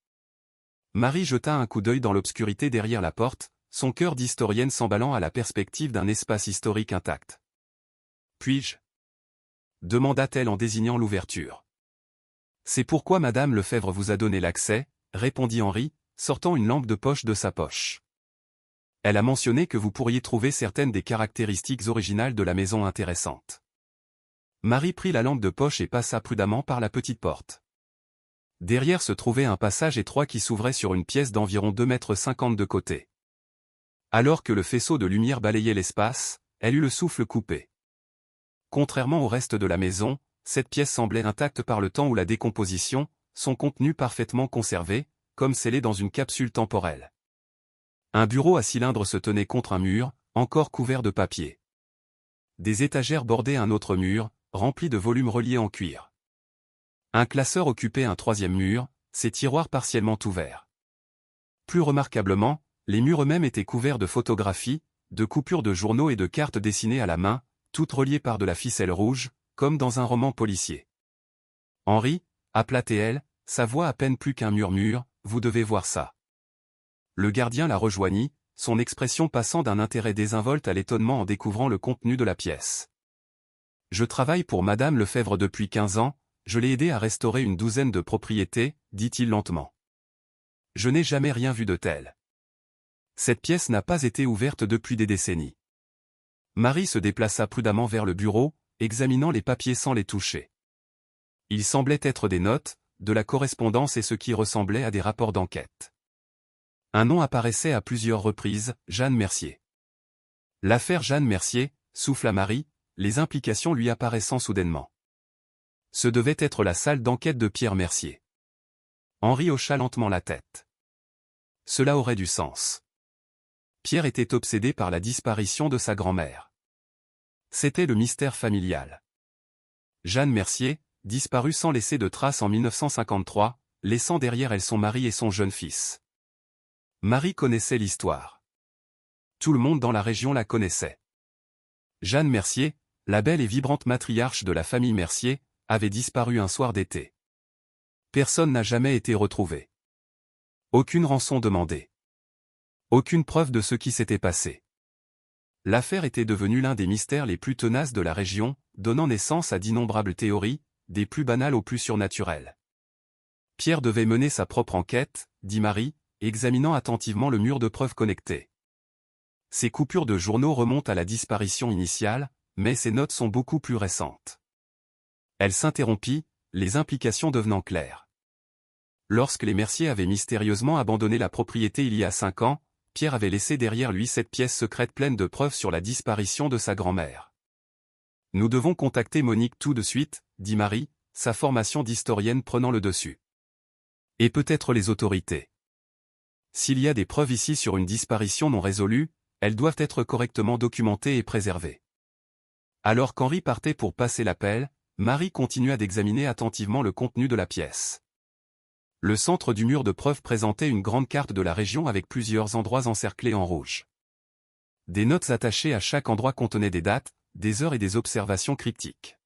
Speaker 1: Marie jeta un coup d'œil dans l'obscurité derrière la porte, son cœur d'historienne s'emballant à la perspective d'un espace historique intact. « Puis-je » demanda-t-elle en désignant l'ouverture. « C'est pourquoi Madame Lefebvre vous a donné l'accès, » répondit Henri, sortant une lampe de poche de sa poche. « Elle a mentionné que vous pourriez trouver certaines des caractéristiques originales de la maison intéressantes. » Marie prit la lampe de poche et passa prudemment par la petite porte. Derrière se trouvait un passage étroit qui s'ouvrait sur une pièce d'environ 2,50 m de côté. Alors que le faisceau de lumière balayait l'espace, elle eut le souffle coupé. Contrairement au reste de la maison, cette pièce semblait intacte par le temps ou la décomposition, son contenu parfaitement conservé, comme scellé dans une capsule temporelle. Un bureau à cylindre se tenait contre un mur, encore couvert de papier. Des étagères bordaient un autre mur, rempli de volumes reliés en cuir. Un classeur occupait un troisième mur, ses tiroirs partiellement ouverts. Plus remarquablement, les murs eux-mêmes étaient couverts de photographies, de coupures de journaux et de cartes dessinées à la main, toutes reliées par de la ficelle rouge, comme dans un roman policier. « Henri » appela-t-elle, sa voix à peine plus qu'un murmure, « vous devez voir ça. » Le gardien la rejoignit, son expression passant d'un intérêt désinvolte à l'étonnement en découvrant le contenu de la pièce. « Je travaille pour Madame Lefebvre depuis 15 ans, je l'ai aidé à restaurer une douzaine de propriétés, dit-il lentement. Je n'ai jamais rien vu de tel. Cette pièce n'a pas été ouverte depuis des décennies. » Marie se déplaça prudemment vers le bureau, examinant les papiers sans les toucher. Il semblait être des notes, de la correspondance et ce qui ressemblait à des rapports d'enquête. Un nom apparaissait à plusieurs reprises, Jeanne Mercier. L'affaire Jeanne Mercier, souffla Marie, les implications lui apparaissant soudainement. Ce devait être la salle d'enquête de Pierre Mercier. Henri hocha lentement la tête. Cela aurait du sens. Pierre était obsédé par la disparition de sa grand-mère. C'était le mystère familial. Jeanne Mercier, disparue sans laisser de traces en 1953, laissant derrière elle son mari et son jeune fils. Marie connaissait l'histoire. Tout le monde dans la région la connaissait. Jeanne Mercier, la belle et vibrante matriarche de la famille Mercier, avait disparu un soir d'été. Personne n'a jamais été retrouvé. Aucune rançon demandée. Aucune preuve de ce qui s'était passé. L'affaire était devenue l'un des mystères les plus tenaces de la région, donnant naissance à d'innombrables théories, des plus banales aux plus surnaturelles. Pierre devait mener sa propre enquête, dit Marie, examinant attentivement le mur de preuves connecté. Ces coupures de journaux remontent à la disparition initiale, mais ces notes sont beaucoup plus récentes. Elle s'interrompit, les implications devenant claires. Lorsque les Mercier avaient mystérieusement abandonné la propriété il y a 5 ans, Pierre avait laissé derrière lui cette pièce secrète pleine de preuves sur la disparition de sa grand-mère. « Nous devons contacter Monique tout de suite, » dit Marie, sa formation d'historienne prenant le dessus. « Et peut-être les autorités. S'il y a des preuves ici sur une disparition non résolue, elles doivent être correctement documentées et préservées. » Alors qu'Henri partait pour passer l'appel, Marie continua d'examiner attentivement le contenu de la pièce. Le centre du mur de preuves présentait une grande carte de la région avec plusieurs endroits encerclés en rouge. Des notes attachées à chaque endroit contenaient des dates, des heures et des observations cryptiques.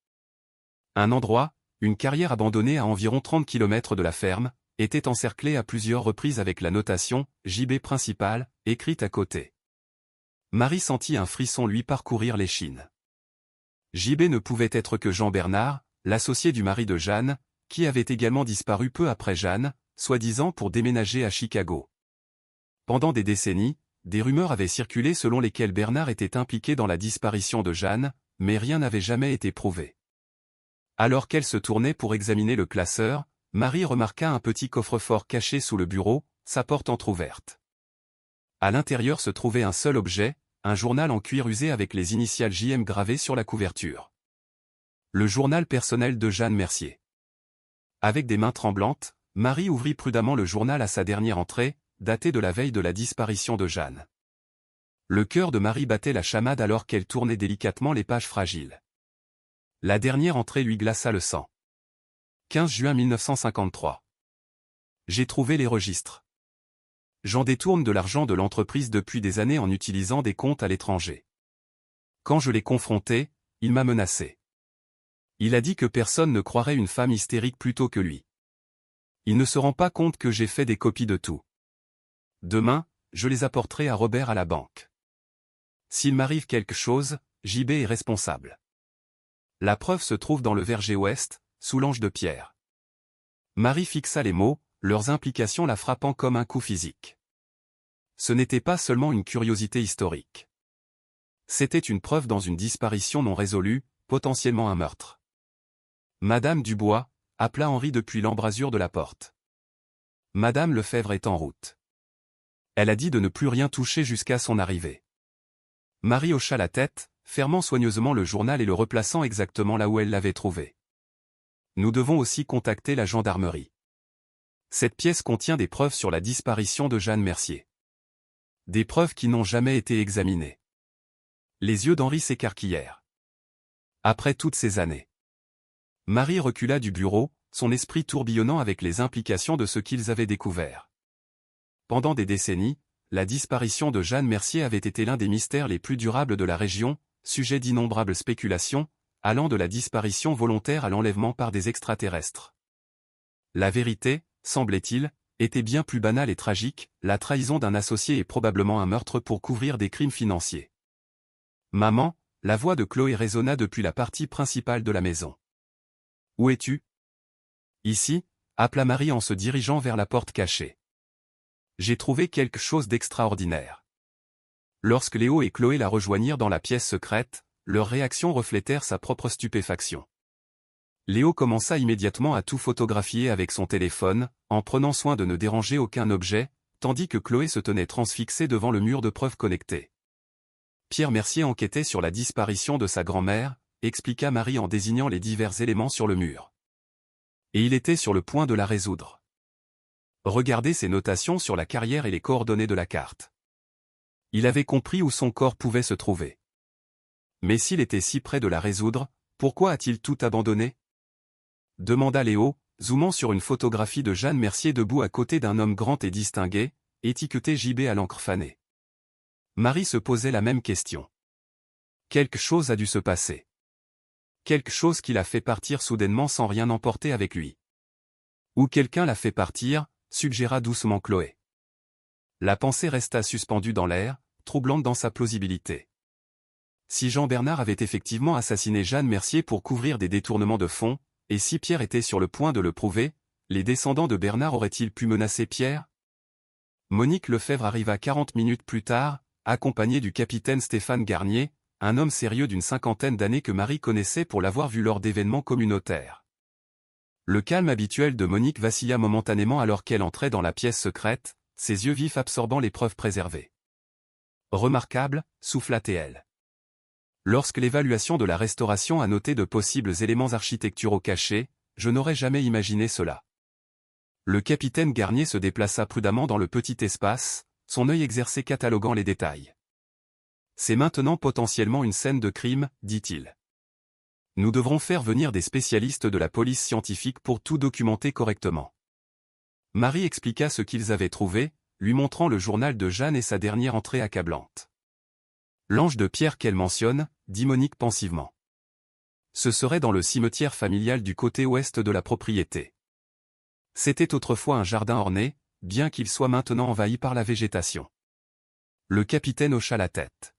Speaker 1: Un endroit, une carrière abandonnée à environ 30 km de la ferme, était encerclé à plusieurs reprises avec la notation « JB principal » écrite à côté. Marie sentit un frisson lui parcourir l'échine. JB ne pouvait être que Jean Bernard, l'associé du mari de Jeanne, qui avait également disparu peu après Jeanne, soi-disant pour déménager à Chicago. Pendant des décennies, des rumeurs avaient circulé selon lesquelles Bernard était impliqué dans la disparition de Jeanne, mais rien n'avait jamais été prouvé. Alors qu'elle se tournait pour examiner le classeur, Marie remarqua un petit coffre-fort caché sous le bureau, sa porte entr'ouverte. À l'intérieur se trouvait un seul objet, un journal en cuir usé avec les initiales JM gravées sur la couverture. Le journal personnel de Jeanne Mercier. Avec des mains tremblantes, Marie ouvrit prudemment le journal à sa dernière entrée, datée de la veille de la disparition de Jeanne. Le cœur de Marie battait la chamade alors qu'elle tournait délicatement les pages fragiles. La dernière entrée lui glaça le sang. 15 juin 1953. J'ai trouvé les registres. J'en détourne de l'argent de l'entreprise depuis des années en utilisant des comptes à l'étranger. Quand je l'ai confronté, il m'a menacé. Il a dit que personne ne croirait une femme hystérique plutôt que lui. Il ne se rend pas compte que j'ai fait des copies de tout. Demain, je les apporterai à Robert à la banque. S'il m'arrive quelque chose, JB est responsable. La preuve se trouve dans le verger ouest, sous l'ange de pierre. Marie fixa les mots, leurs implications la frappant comme un coup physique. Ce n'était pas seulement une curiosité historique. C'était une preuve dans une disparition non résolue, potentiellement un meurtre. Madame Dubois appela Henri depuis l'embrasure de la porte. Madame Lefebvre est en route. Elle a dit de ne plus rien toucher jusqu'à son arrivée. Marie hocha la tête, fermant soigneusement le journal et le replaçant exactement là où elle l'avait trouvé. Nous devons aussi contacter la gendarmerie. Cette pièce contient des preuves sur la disparition de Jeanne Mercier. Des preuves qui n'ont jamais été examinées. Les yeux d'Henri s'écarquillèrent. Après toutes ces années. Marie recula du bureau, son esprit tourbillonnant avec les implications de ce qu'ils avaient découvert. Pendant des décennies, la disparition de Jeanne Mercier avait été l'un des mystères les plus durables de la région, sujet d'innombrables spéculations, allant de la disparition volontaire à l'enlèvement par des extraterrestres. La vérité, semblait-il, était bien plus banale et tragique, la trahison d'un associé est probablement un meurtre pour couvrir des crimes financiers. Maman, la voix de Chloé résonna depuis la partie principale de la maison. Où es-tu? Ici, appela Marie en se dirigeant vers la porte cachée. J'ai trouvé quelque chose d'extraordinaire. Lorsque Léo et Chloé la rejoignirent dans la pièce secrète, leurs réactions reflétèrent sa propre stupéfaction. Léo commença immédiatement à tout photographier avec son téléphone, en prenant soin de ne déranger aucun objet, tandis que Chloé se tenait transfixée devant le mur de preuves connectées. Pierre Mercier enquêtait sur la disparition de sa grand-mère, expliqua Marie en désignant les divers éléments sur le mur. Et il était sur le point de la résoudre. Regardez ses notations sur la carrière et les coordonnées de la carte. Il avait compris où son corps pouvait se trouver. Mais s'il était si près de la résoudre, pourquoi a-t-il tout abandonné? Demanda Léo, zoomant sur une photographie de Jeanne Mercier debout à côté d'un homme grand et distingué, étiqueté JB à l'encre fanée. Marie se posait la même question. Quelque chose a dû se passer. Quelque chose qui l'a fait partir soudainement sans rien emporter avec lui. Ou quelqu'un l'a fait partir, suggéra doucement Chloé. La pensée resta suspendue dans l'air, troublante dans sa plausibilité. Si Jean-Bernard avait effectivement assassiné Jeanne Mercier pour couvrir des détournements de fonds, et si Pierre était sur le point de le prouver, les descendants de Bernard auraient-ils pu menacer Pierre? Monique Lefebvre arriva 40 minutes plus tard, accompagnée du capitaine Stéphane Garnier, un homme sérieux d'une cinquantaine d'années que Marie connaissait pour l'avoir vu lors d'événements communautaires. Le calme habituel de Monique vacilla momentanément alors qu'elle entrait dans la pièce secrète, ses yeux vifs absorbant les preuves préservées. Remarquable, souffla-t-elle. Lorsque l'évaluation de la restauration a noté de possibles éléments architecturaux cachés, je n'aurais jamais imaginé cela. Le capitaine Garnier se déplaça prudemment dans le petit espace, son œil exercé cataloguant les détails. C'est maintenant potentiellement une scène de crime, dit-il. Nous devrons faire venir des spécialistes de la police scientifique pour tout documenter correctement. Marie expliqua ce qu'ils avaient trouvé, lui montrant le journal de Jeanne et sa dernière entrée accablante. L'ange de pierre qu'elle mentionne, dit Monique pensivement. Ce serait dans le cimetière familial du côté ouest de la propriété. C'était autrefois un jardin orné, bien qu'il soit maintenant envahi par la végétation. Le capitaine hocha la tête.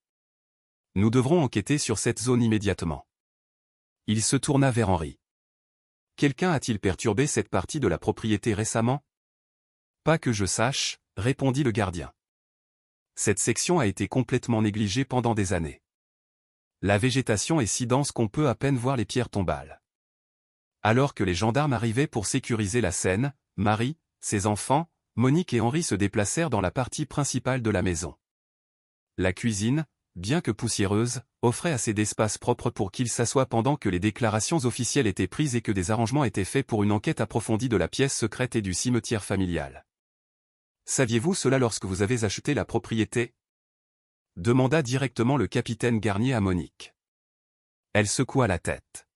Speaker 1: Nous devrons enquêter sur cette zone immédiatement. Il se tourna vers Henri. Quelqu'un a-t-il perturbé cette partie de la propriété récemment? Pas que je sache, répondit le gardien. Cette section a été complètement négligée pendant des années. La végétation est si dense qu'on peut à peine voir les pierres tombales. Alors que les gendarmes arrivaient pour sécuriser la scène, Marie, ses enfants, Monique et Henri se déplacèrent dans la partie principale de la maison. La cuisine, bien que poussiéreuse, offrait assez d'espace propre pour qu'ils s'assoient pendant que les déclarations officielles étaient prises et que des arrangements étaient faits pour une enquête approfondie de la pièce secrète et du cimetière familial. « Saviez-vous cela lorsque vous avez acheté la propriété ?» demanda directement le capitaine Garnier à Monique. Elle secoua la tête.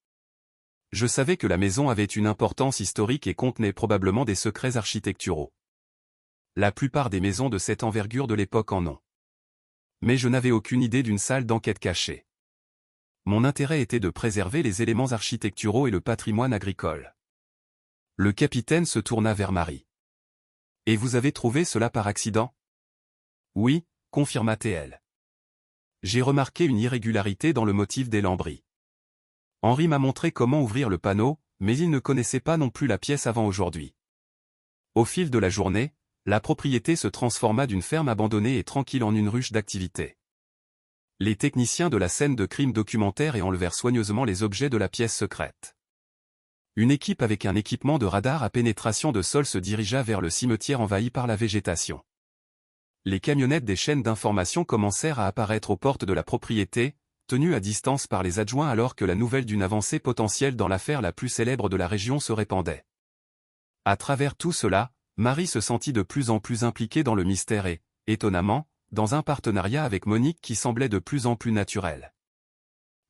Speaker 1: « Je savais que la maison avait une importance historique et contenait probablement des secrets architecturaux. La plupart des maisons de cette envergure de l'époque en ont. Mais je n'avais aucune idée d'une salle d'enquête cachée. Mon intérêt était de préserver les éléments architecturaux et le patrimoine agricole. » Le capitaine se tourna vers Marie. « Et vous avez trouvé cela par accident ?» ?»« Oui, » confirma-t-elle. « J'ai remarqué une irrégularité dans le motif des lambris. Henri m'a montré comment ouvrir le panneau, mais il ne connaissait pas non plus la pièce avant aujourd'hui. Au fil de la journée, la propriété se transforma d'une ferme abandonnée et tranquille en une ruche d'activité. Les techniciens de la scène de crime documentaire et enlevèrent soigneusement les objets de la pièce secrète. Une équipe avec un équipement de radar à pénétration de sol se dirigea vers le cimetière envahi par la végétation. Les camionnettes des chaînes d'information commencèrent à apparaître aux portes de la propriété, tenues à distance par les adjoints alors que la nouvelle d'une avancée potentielle dans l'affaire la plus célèbre de la région se répandait. À travers tout cela, Marie se sentit de plus en plus impliquée dans le mystère et, étonnamment, dans un partenariat avec Monique qui semblait de plus en plus naturel.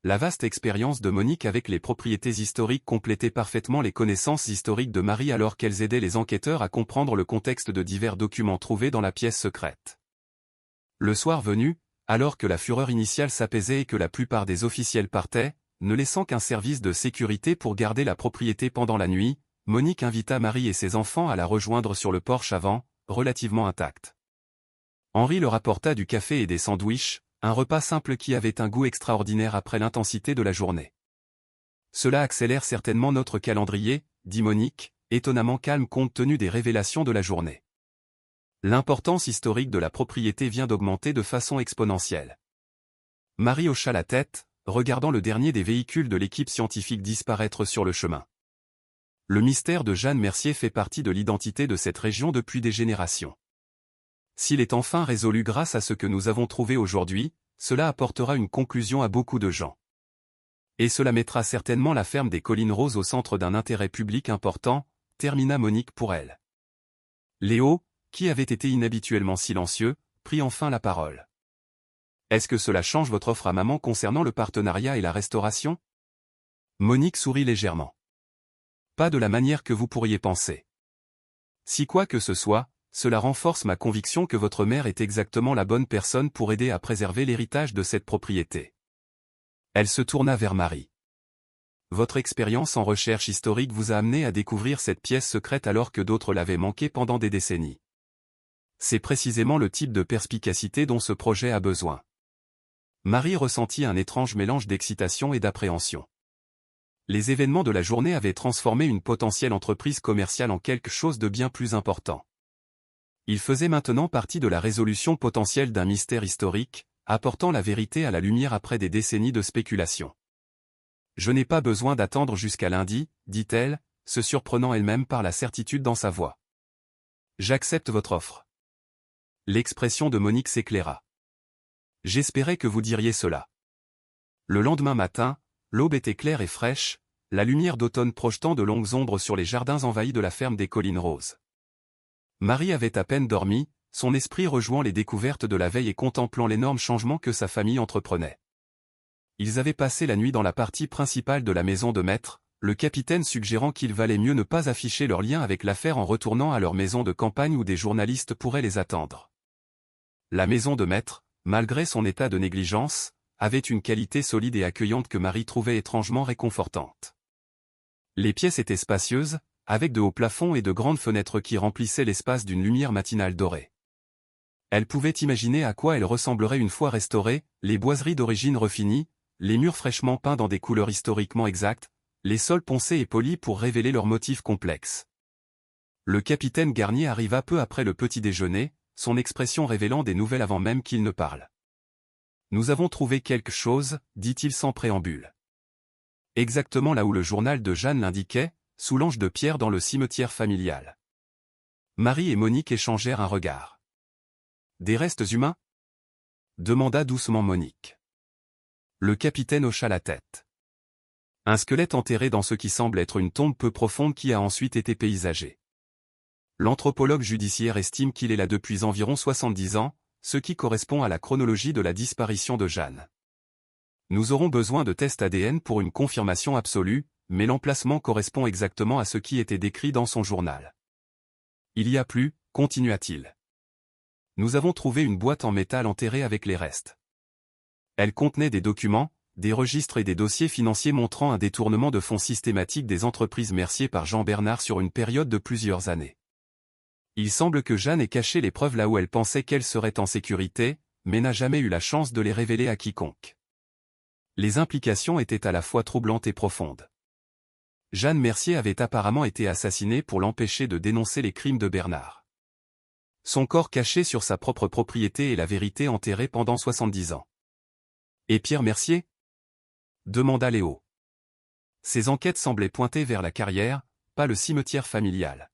Speaker 1: La vaste expérience de Monique avec les propriétés historiques complétait parfaitement les connaissances historiques de Marie alors qu'elles aidaient les enquêteurs à comprendre le contexte de divers documents trouvés dans la pièce secrète. Le soir venu, alors que la fureur initiale s'apaisait et que la plupart des officiels partaient, ne laissant qu'un service de sécurité pour garder la propriété pendant la nuit, Monique invita Marie et ses enfants à la rejoindre sur le porche avant, relativement intact. Henri leur apporta du café et des sandwichs, un repas simple qui avait un goût extraordinaire après l'intensité de la journée. « Cela accélère certainement notre calendrier, » dit Monique, étonnamment calme compte tenu des révélations de la journée. L'importance historique de la propriété vient d'augmenter de façon exponentielle. Marie hocha la tête, regardant le dernier des véhicules de l'équipe scientifique disparaître sur le chemin. Le mystère de Jeanne Mercier fait partie de l'identité de cette région depuis des générations. S'il est enfin résolu grâce à ce que nous avons trouvé aujourd'hui, cela apportera une conclusion à beaucoup de gens. Et cela mettra certainement la ferme des Collines Roses au centre d'un intérêt public important, termina Monique pour elle. Léo, qui avait été inhabituellement silencieux, prit enfin la parole. « Est-ce que cela change votre offre à maman concernant le partenariat et la restauration ?» Monique sourit légèrement. « Pas de la manière que vous pourriez penser. Si quoi que ce soit, cela renforce ma conviction que votre mère est exactement la bonne personne pour aider à préserver l'héritage de cette propriété. » Elle se tourna vers Marie. « Votre expérience en recherche historique vous a amené à découvrir cette pièce secrète alors que d'autres l'avaient manquée pendant des décennies. C'est précisément le type de perspicacité dont ce projet a besoin. » Marie ressentit un étrange mélange d'excitation et d'appréhension. Les événements de la journée avaient transformé une potentielle entreprise commerciale en quelque chose de bien plus important. Il faisait maintenant partie de la résolution potentielle d'un mystère historique, apportant la vérité à la lumière après des décennies de spéculation. « Je n'ai pas besoin d'attendre jusqu'à lundi, » dit-elle, se surprenant elle-même par la certitude dans sa voix. « J'accepte votre offre. » L'expression de Monique s'éclaira. « J'espérais que vous diriez cela. » Le lendemain matin, l'aube était claire et fraîche, la lumière d'automne projetant de longues ombres sur les jardins envahis de la ferme des Collines Roses. Marie avait à peine dormi, son esprit rejouant les découvertes de la veille et contemplant l'énorme changement que sa famille entreprenait. Ils avaient passé la nuit dans la partie principale de la maison de maître, le capitaine suggérant qu'il valait mieux ne pas afficher leur lien avec l'affaire en retournant à leur maison de campagne où des journalistes pourraient les attendre. La maison de maître, malgré son état de négligence, avait une qualité solide et accueillante que Marie trouvait étrangement réconfortante. Les pièces étaient spacieuses, avec de hauts plafonds et de grandes fenêtres qui remplissaient l'espace d'une lumière matinale dorée. Elle pouvait imaginer à quoi elle ressemblerait une fois restaurée, les boiseries d'origine refinie, les murs fraîchement peints dans des couleurs historiquement exactes, les sols poncés et polis pour révéler leurs motifs complexes. Le capitaine Garnier arriva peu après le petit déjeuner, son expression révélant des nouvelles avant même qu'il ne parle. « Nous avons trouvé quelque chose, » dit-il sans préambule. Exactement là où le journal de Jeanne l'indiquait, sous l'ange de pierre dans le cimetière familial. Marie et Monique échangèrent un regard. Des restes humains? Demanda doucement Monique. Le capitaine hocha la tête. Un squelette enterré dans ce qui semble être une tombe peu profonde qui a ensuite été paysagée. L'anthropologue judiciaire estime qu'il est là depuis environ 70 ans, ce qui correspond à la chronologie de la disparition de Jeanne. Nous aurons besoin de tests ADN pour une confirmation absolue, mais l'emplacement correspond exactement à ce qui était décrit dans son journal. Il y a plus, continua-t-il. Nous avons trouvé une boîte en métal enterrée avec les restes. Elle contenait des documents, des registres et des dossiers financiers montrant un détournement de fonds systématique des entreprises Mercier par Jean Bernard sur une période de plusieurs années. Il semble que Jeanne ait caché les preuves là où elle pensait qu'elle serait en sécurité, mais n'a jamais eu la chance de les révéler à quiconque. Les implications étaient à la fois troublantes et profondes. Jeanne Mercier avait apparemment été assassinée pour l'empêcher de dénoncer les crimes de Bernard. Son corps caché sur sa propre propriété et la vérité enterrée pendant 70 ans. Et Pierre Mercier? Demanda Léo. Ses enquêtes semblaient pointer vers la carrière, pas le cimetière familial.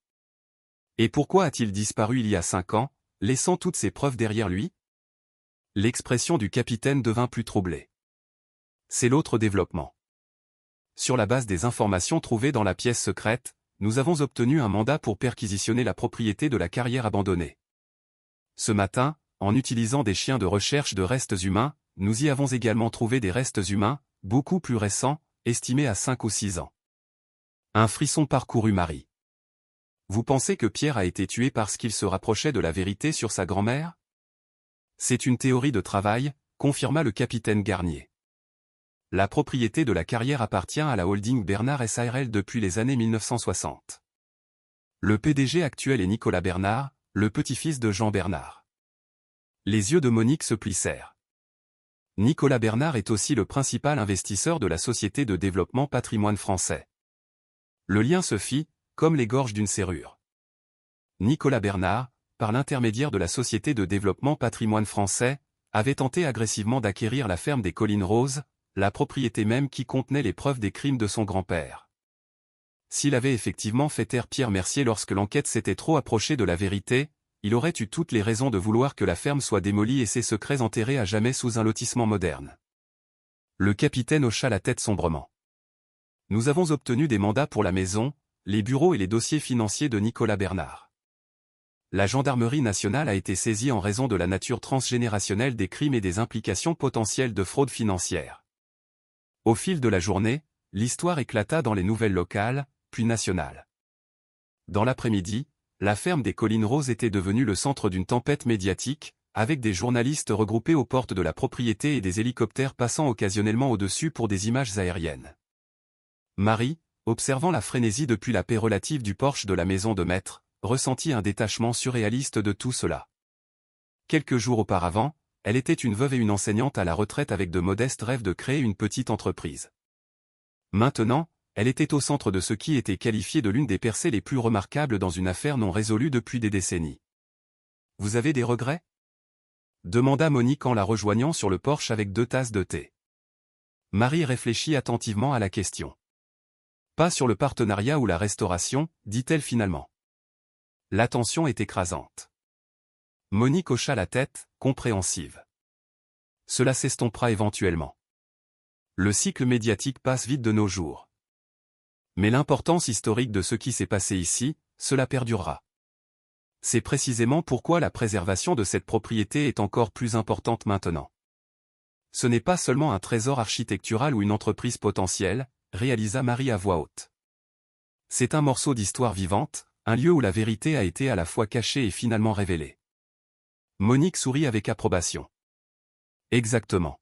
Speaker 1: Et pourquoi a-t-il disparu il y a 5 ans, laissant toutes ces preuves derrière lui? L'expression du capitaine devint plus troublée. C'est l'autre développement. Sur la base des informations trouvées dans la pièce secrète, nous avons obtenu un mandat pour perquisitionner la propriété de la carrière abandonnée. Ce matin, en utilisant des chiens de recherche de restes humains, nous y avons également trouvé des restes humains, beaucoup plus récents, estimés à 5 ou 6 ans. Un frisson parcourut Marie. Vous pensez que Pierre a été tué parce qu'il se rapprochait de la vérité sur sa grand-mère? C'est une théorie de travail, confirma le capitaine Garnier. La propriété de la carrière appartient à la holding Bernard SARL depuis les années 1960. Le PDG actuel est Nicolas Bernard, le petit-fils de Jean Bernard. Les yeux de Monique se plissèrent. Nicolas Bernard est aussi le principal investisseur de la Société de développement patrimoine français. Le lien se fit, comme les gorges d'une serrure. Nicolas Bernard, par l'intermédiaire de la Société de développement patrimoine français, avait tenté agressivement d'acquérir la ferme des Collines Roses, la propriété même qui contenait les preuves des crimes de son grand-père. S'il avait effectivement fait taire Pierre Mercier lorsque l'enquête s'était trop approchée de la vérité, il aurait eu toutes les raisons de vouloir que la ferme soit démolie et ses secrets enterrés à jamais sous un lotissement moderne. Le capitaine hocha la tête sombrement. Nous avons obtenu des mandats pour la maison, les bureaux et les dossiers financiers de Nicolas Bernard. La gendarmerie nationale a été saisie en raison de la nature transgénérationnelle des crimes et des implications potentielles de fraude financière. Au fil de la journée, l'histoire éclata dans les nouvelles locales, puis nationales. Dans l'après-midi, la ferme des Collines Roses était devenue le centre d'une tempête médiatique, avec des journalistes regroupés aux portes de la propriété et des hélicoptères passant occasionnellement au-dessus pour des images aériennes. Marie, observant la frénésie depuis la paix relative du porche de la maison de maître, ressentit un détachement surréaliste de tout cela. Quelques jours auparavant, elle était une veuve et une enseignante à la retraite avec de modestes rêves de créer une petite entreprise. Maintenant, elle était au centre de ce qui était qualifié de l'une des percées les plus remarquables dans une affaire non résolue depuis des décennies. « Vous avez des regrets ?» demanda Monique en la rejoignant sur le porche avec 2 tasses de thé. Marie réfléchit attentivement à la question. « Pas sur le partenariat ou la restauration, dit-elle finalement. » L'attention est écrasante. Monique hocha la tête, compréhensive. Cela s'estompera éventuellement. Le cycle médiatique passe vite de nos jours. Mais l'importance historique de ce qui s'est passé ici, cela perdurera. C'est précisément pourquoi la préservation de cette propriété est encore plus importante maintenant. Ce n'est pas seulement un trésor architectural ou une entreprise potentielle, réalisa Marie à voix haute. C'est un morceau d'histoire vivante, un lieu où la vérité a été à la fois cachée et finalement révélée. Monique sourit avec approbation. Exactement.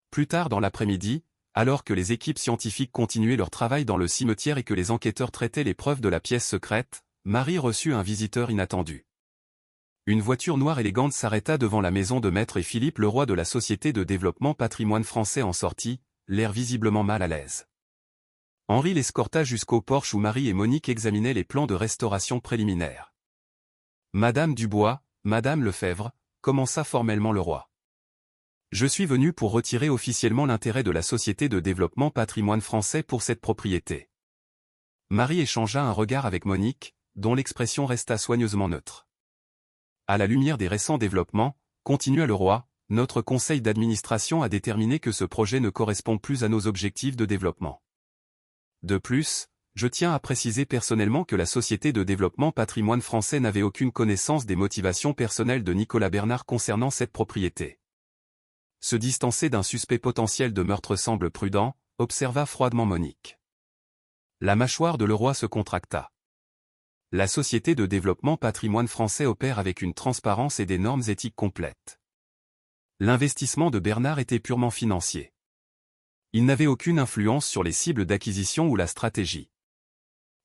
Speaker 1: Plus tard dans l'après-midi, alors que les équipes scientifiques continuaient leur travail dans le cimetière et que les enquêteurs traitaient les preuves de la pièce secrète, Marie reçut un visiteur inattendu. Une voiture noire élégante s'arrêta devant la maison de Maître et Philippe Leroy de la Société de développement patrimoine français en sortit, l'air visiblement mal à l'aise. Henri l'escorta jusqu'au porche où Marie et Monique examinaient les plans de restauration préliminaires. Madame Dubois, Madame Lefebvre, commença formellement le roi. Je suis venu pour retirer officiellement l'intérêt de la Société de développement patrimoine français pour cette propriété. Marie échangea un regard avec Monique, dont l'expression resta soigneusement neutre. À la lumière des récents développements, continua le roi, notre conseil d'administration a déterminé que ce projet ne correspond plus à nos objectifs de développement. De plus, je tiens à préciser personnellement que la Société de développement patrimoine français n'avait aucune connaissance des motivations personnelles de Nicolas Bernard concernant cette propriété. Se distancer d'un suspect potentiel de meurtre semble prudent, observa froidement Monique. La mâchoire de Leroy se contracta. La Société de développement patrimoine français opère avec une transparence et des normes éthiques complètes. L'investissement de Bernard était purement financier. Il n'avait aucune influence sur les cibles d'acquisition ou la stratégie.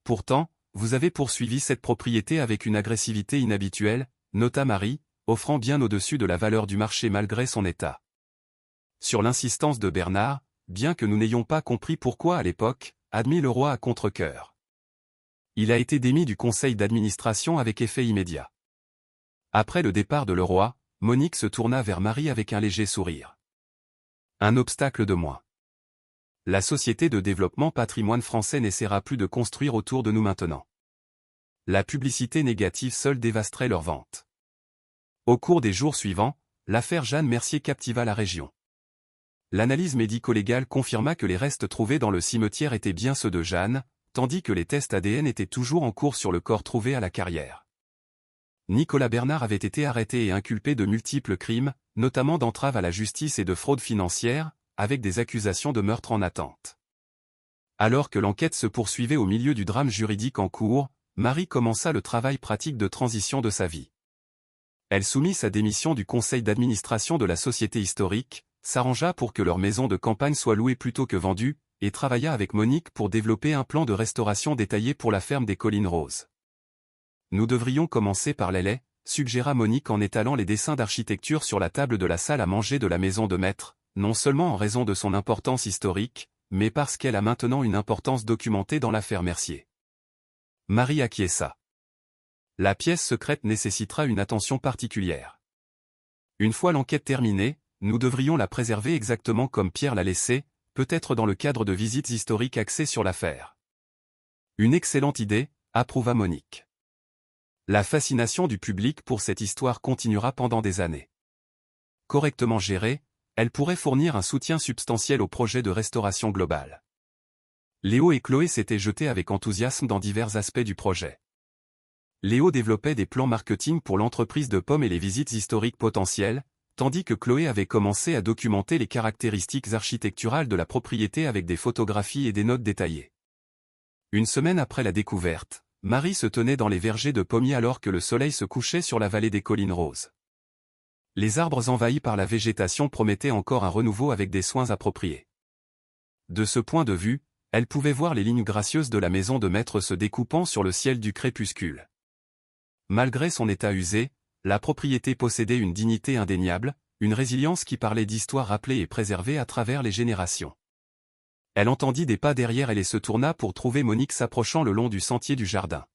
Speaker 1: Pourtant, vous avez poursuivi cette propriété avec une agressivité inhabituelle, nota Marie, offrant bien au-dessus de la valeur du marché malgré son état. Sur l'insistance de Bernard, bien que nous n'ayons pas compris pourquoi à l'époque, admit le roi à contre-cœur. Il a été démis du conseil d'administration avec effet immédiat. Après le départ de le roi, Monique se tourna vers Marie avec un léger sourire. Un obstacle de moins. La Société de développement patrimoine français n'essaiera plus de construire autour de nous maintenant. La publicité négative seule dévasterait leur vente. Au cours des jours suivants, l'affaire Jeanne Mercier captiva la région. L'analyse médico-légale confirma que les restes trouvés dans le cimetière étaient bien ceux de Jeanne, tandis que les tests ADN étaient toujours en cours sur le corps trouvé à la carrière. Nicolas Bernard avait été arrêté et inculpé de multiples crimes, notamment d'entrave à la justice et de fraude financière, avec des accusations de meurtre en attente. Alors que l'enquête se poursuivait au milieu du drame juridique en cours, Marie commença le travail pratique de transition de sa vie. Elle soumit sa démission du conseil d'administration de la société historique, s'arrangea pour que leur maison de campagne soit louée plutôt que vendue, et travailla avec Monique pour développer un plan de restauration détaillé pour la ferme des Collines Roses. Nous devrions commencer par les laits, suggéra Monique en étalant les dessins d'architecture sur la table de la salle à manger de la maison de maître, non seulement en raison de son importance historique, mais parce qu'elle a maintenant une importance documentée dans l'affaire Mercier. Marie acquiesça. La pièce secrète nécessitera une attention particulière. Une fois l'enquête terminée, nous devrions la préserver exactement comme Pierre l'a laissée, peut-être dans le cadre de visites historiques axées sur l'affaire. Une excellente idée, approuva Monique. La fascination du public pour cette histoire continuera pendant des années. Correctement gérée, elle pourrait fournir un soutien substantiel au projet de restauration globale. Léo et Chloé s'étaient jetés avec enthousiasme dans divers aspects du projet. Léo développait des plans marketing pour l'entreprise de pommes et les visites historiques potentielles, tandis que Chloé avait commencé à documenter les caractéristiques architecturales de la propriété avec des photographies et des notes détaillées. Une semaine après la découverte, Marie se tenait dans les vergers de pommiers alors que le soleil se couchait sur la vallée des Collines Roses. Les arbres envahis par la végétation promettaient encore un renouveau avec des soins appropriés. De ce point de vue, elle pouvait voir les lignes gracieuses de la maison de maître se découpant sur le ciel du crépuscule. Malgré son état usé, la propriété possédait une dignité indéniable, une résilience qui parlait d'histoires rappelées et préservées à travers les générations. Elle entendit des pas derrière elle et se tourna pour trouver Monique s'approchant le long du sentier du jardin.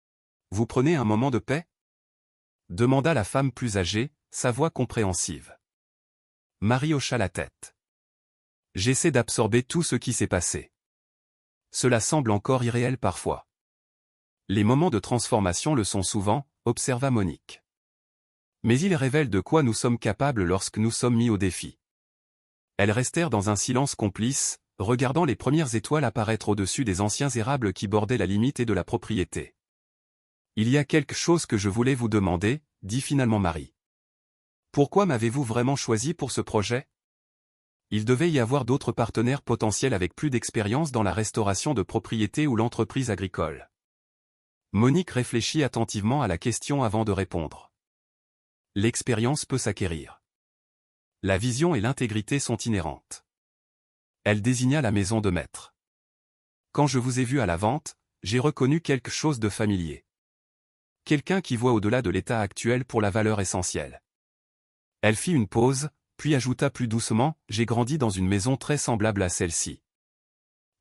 Speaker 1: « Vous prenez un moment de paix » demanda la femme plus âgée, sa voix compréhensive. Marie hocha la tête. « J'essaie d'absorber tout ce qui s'est passé. Cela semble encore irréel parfois. Les moments de transformation le sont souvent, observa Monique. Mais ils révèlent de quoi nous sommes capables lorsque nous sommes mis au défi. » Elles restèrent dans un silence complice, regardant les premières étoiles apparaître au-dessus des anciens érables qui bordaient la limite et de la propriété. « Il y a quelque chose que je voulais vous demander, » dit finalement Marie. « Pourquoi m'avez-vous vraiment choisi pour ce projet ? Il devait y avoir d'autres partenaires potentiels avec plus d'expérience dans la restauration de propriétés ou l'entreprise agricole. » Monique réfléchit attentivement à la question avant de répondre. « L'expérience peut s'acquérir. La vision et l'intégrité sont inhérentes. » Elle désigna la maison de maître. « Quand je vous ai vu à la vente, j'ai reconnu quelque chose de familier. Quelqu'un qui voit au-delà de l'état actuel pour la valeur essentielle. » Elle fit une pause, puis ajouta plus doucement, « J'ai grandi dans une maison très semblable à celle-ci.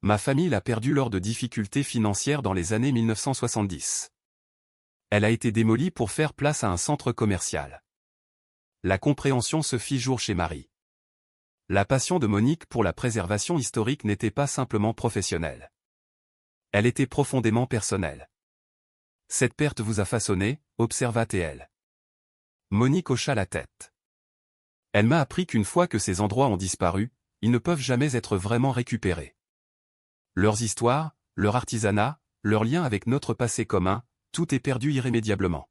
Speaker 1: Ma famille l'a perdue lors de difficultés financières dans les années 1970. Elle a été démolie pour faire place à un centre commercial. » La compréhension se fit jour chez Marie. La passion de Monique pour la préservation historique n'était pas simplement professionnelle. Elle était profondément personnelle. Cette perte vous a façonné, observa-t-elle. Monique hocha la tête. Elle m'a appris qu'une fois que ces endroits ont disparu, ils ne peuvent jamais être vraiment récupérés. Leurs histoires, leur artisanat, leur lien avec notre passé commun, tout est perdu irrémédiablement.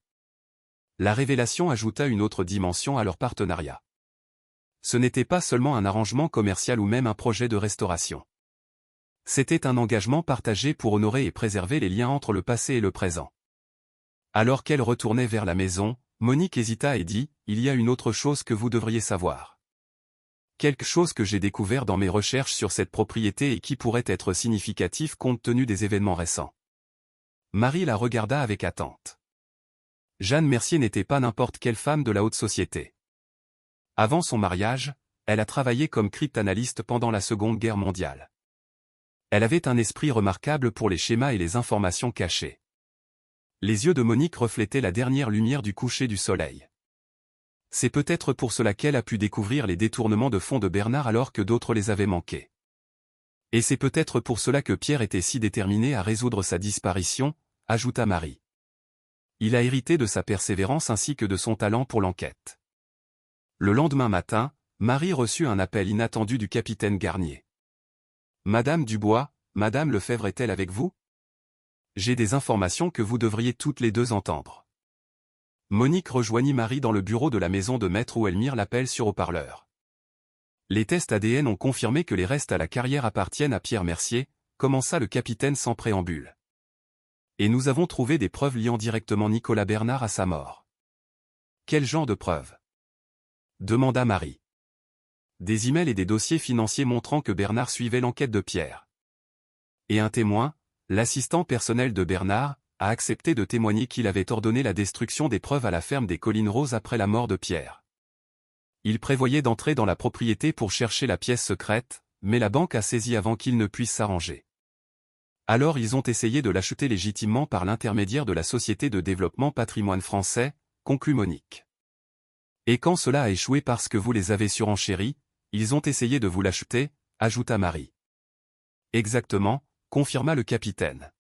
Speaker 1: La révélation ajouta une autre dimension à leur partenariat. Ce n'était pas seulement un arrangement commercial ou même un projet de restauration. C'était un engagement partagé pour honorer et préserver les liens entre le passé et le présent. Alors qu'elle retournait vers la maison, Monique hésita et dit, « Il y a une autre chose que vous devriez savoir. Quelque chose que j'ai découvert dans mes recherches sur cette propriété et qui pourrait être significatif compte tenu des événements récents. » Marie la regarda avec attente. Jeanne Mercier n'était pas n'importe quelle femme de la haute société. Avant son mariage, elle a travaillé comme cryptanalyste pendant la Seconde Guerre mondiale. Elle avait un esprit remarquable pour les schémas et les informations cachées. Les yeux de Monique reflétaient la dernière lumière du coucher du soleil. C'est peut-être pour cela qu'elle a pu découvrir les détournements de fonds de Bernard alors que d'autres les avaient manqués. Et c'est peut-être pour cela que Pierre était si déterminé à résoudre sa disparition, ajouta Marie. Il a hérité de sa persévérance ainsi que de son talent pour l'enquête. Le lendemain matin, Marie reçut un appel inattendu du capitaine Garnier. « Madame Dubois, Madame Lefebvre est-elle avec vous ? J'ai des informations que vous devriez toutes les deux entendre. » Monique rejoignit Marie dans le bureau de la maison de maître où elle mirent l'appel sur haut-parleur. Les tests ADN ont confirmé que les restes à la carrière appartiennent à Pierre Mercier, commença le capitaine sans préambule. Et nous avons trouvé des preuves liant directement Nicolas Bernard à sa mort. Quel genre de preuves ? Demanda Marie. Des emails et des dossiers financiers montrant que Bernard suivait l'enquête de Pierre. Et un témoin, l'assistant personnel de Bernard, a accepté de témoigner qu'il avait ordonné la destruction des preuves à la ferme des Collines Roses après la mort de Pierre. Il prévoyait d'entrer dans la propriété pour chercher la pièce secrète, mais la banque a saisi avant qu'il ne puisse s'arranger. Alors ils ont essayé de l'acheter légitimement par l'intermédiaire de la Société de développement patrimoine français, conclut Monique. Et quand cela a échoué parce que vous les avez surenchéris, ils ont essayé de vous l'acheter, ajouta Marie. Exactement, confirma le capitaine.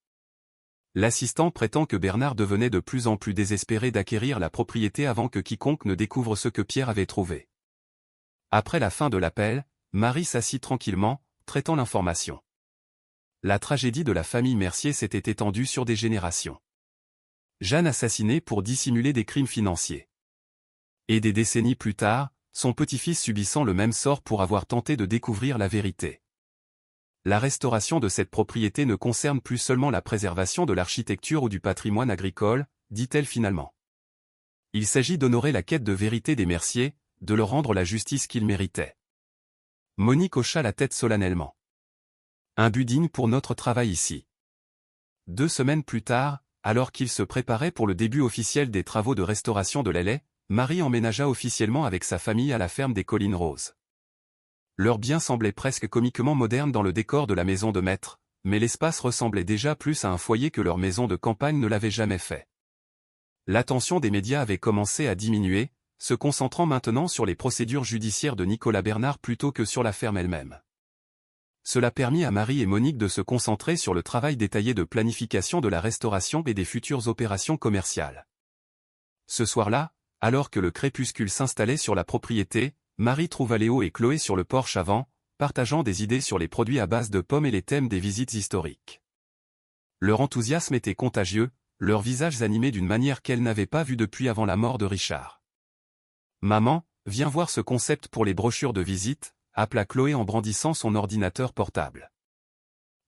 Speaker 1: L'assistant prétend que Bernard devenait de plus en plus désespéré d'acquérir la propriété avant que quiconque ne découvre ce que Pierre avait trouvé. Après la fin de l'appel, Marie s'assit tranquillement, traitant l'information. La tragédie de la famille Mercier s'était étendue sur des générations. Jeanne assassinée pour dissimuler des crimes financiers. Et des décennies plus tard, son petit-fils subissant le même sort pour avoir tenté de découvrir la vérité. La restauration de cette propriété ne concerne plus seulement la préservation de l'architecture ou du patrimoine agricole, dit-elle finalement. Il s'agit d'honorer la quête de vérité des Mercier, de leur rendre la justice qu'ils méritaient. Monique hocha la tête solennellement. Un but digne pour notre travail ici. 2 semaines plus tard, alors qu'il se préparait pour le début officiel des travaux de restauration de l'Aillet, Marie emménagea officiellement avec sa famille à la ferme des Collines Roses. Leur bien semblait presque comiquement moderne dans le décor de la maison de maître, mais l'espace ressemblait déjà plus à un foyer que leur maison de campagne ne l'avait jamais fait. L'attention des médias avait commencé à diminuer, se concentrant maintenant sur les procédures judiciaires de Nicolas Bernard plutôt que sur la ferme elle-même. Cela permit à Marie et Monique de se concentrer sur le travail détaillé de planification de la restauration et des futures opérations commerciales. Ce soir-là, alors que le crépuscule s'installait sur la propriété, Marie trouva Léo et Chloé sur le porche avant, partageant des idées sur les produits à base de pommes et les thèmes des visites historiques. Leur enthousiasme était contagieux, leurs visages animés d'une manière qu'elle n'avait pas vue depuis avant la mort de Richard. « Maman, viens voir ce concept pour les brochures de visite », appela Chloé en brandissant son ordinateur portable.